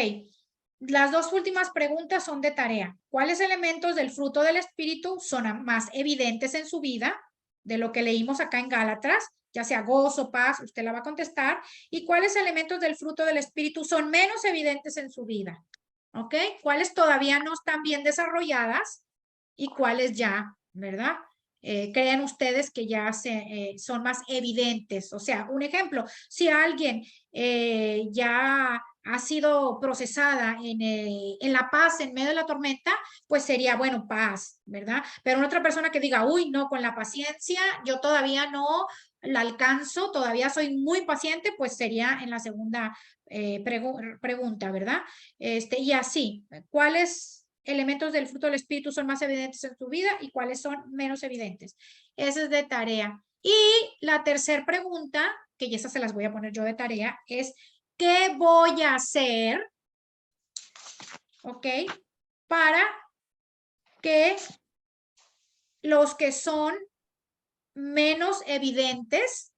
las dos últimas preguntas son de tarea. ¿Cuáles elementos del fruto del Espíritu son más evidentes en su vida? De lo que leímos acá en Gálatas, ya sea gozo, paz, usted la va a contestar. ¿Y cuáles elementos del fruto del Espíritu son menos evidentes en su vida? ¿Ok? ¿Cuáles todavía no están bien desarrolladas? Y cuáles ya, ¿verdad? Creen ustedes que ya son más evidentes. O sea, un ejemplo, si alguien ya ha sido procesada en la paz en medio de la tormenta, pues sería, bueno, paz, ¿verdad? Pero una otra persona que diga, uy, no, con la paciencia yo todavía no la alcanzo, todavía soy muy paciente, pues sería en la segunda pregunta, ¿verdad? Y así, ¿cuáles elementos del fruto del Espíritu son más evidentes en tu vida y cuáles son menos evidentes? Esa es de tarea. Y la tercera pregunta, que ya esas se las voy a poner yo de tarea, es ¿qué voy a hacer? ¿Ok? Para que los que son menos evidentes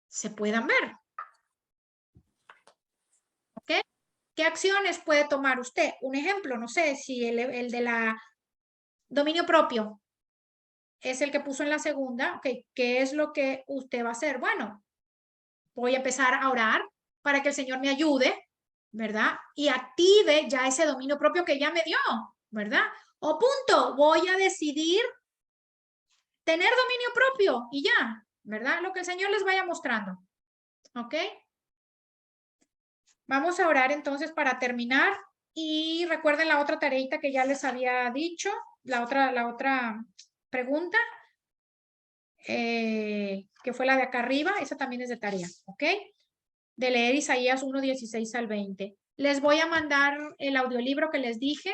se puedan ver. ¿Ok? ¿Qué acciones puede tomar usted? Un ejemplo, no sé, si el de la dominio propio es el que puso en la segunda, ok, ¿qué es lo que usted va a hacer? Bueno, voy a empezar a orar para que el Señor me ayude, ¿verdad? Y active ya ese dominio propio que ya me dio, ¿verdad? O punto, voy a decidir tener dominio propio y ya, ¿verdad? Lo que el Señor les vaya mostrando, ¿ok? Vamos a orar entonces para terminar y recuerden la otra tareita que ya les había dicho, la otra pregunta, que fue la de acá arriba, esa también es de tarea, ¿ok? De leer Isaías 1, 16 al 20. Les voy a mandar el audiolibro que les dije.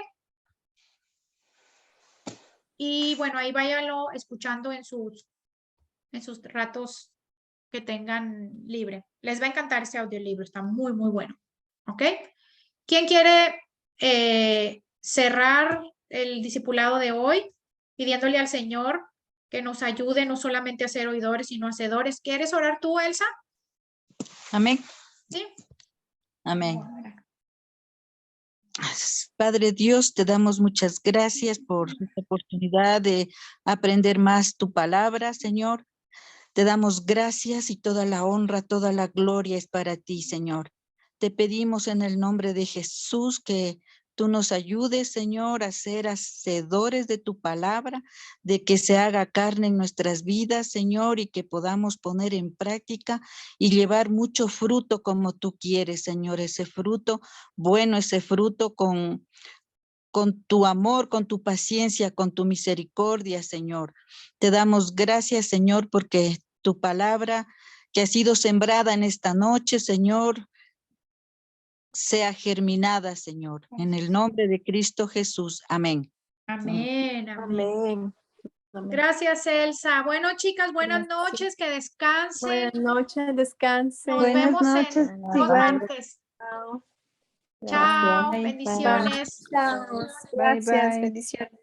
Y bueno, ahí váyanlo escuchando en sus ratos que tengan libre. Les va a encantar ese audiolibro, está muy, muy bueno. ¿Ok? ¿Quién quiere cerrar el discipulado de hoy pidiéndole al Señor que nos ayude no solamente a ser oidores, sino hacedores. ¿Quieres orar tú, Elsa? Amén. Sí. Amén. Padre Dios, te damos muchas gracias por esta oportunidad de aprender más tu palabra, Señor. Te damos gracias y toda la honra, toda la gloria es para ti, Señor. Te pedimos en el nombre de Jesús que tú nos ayudes, Señor, a ser hacedores de tu palabra, de que se haga carne en nuestras vidas, Señor, y que podamos poner en práctica y llevar mucho fruto como tú quieres, Señor, ese fruto bueno, ese fruto con tu amor, con tu paciencia, con tu misericordia, Señor. Te damos gracias, Señor, porque tu palabra que ha sido sembrada en esta noche, Señor, sea germinada, Señor. En el nombre de Cristo Jesús. Amén. Amén, amén. Amén. Amén. Gracias, Elsa. Bueno, chicas, buenas Gracias. noches, que descansen. Buenas noches, descansen. Nos vemos noches, en igual. los martes. Chao. Chao, Bye, bye. bendiciones. Chao. Bye, Gracias, bye. bendiciones.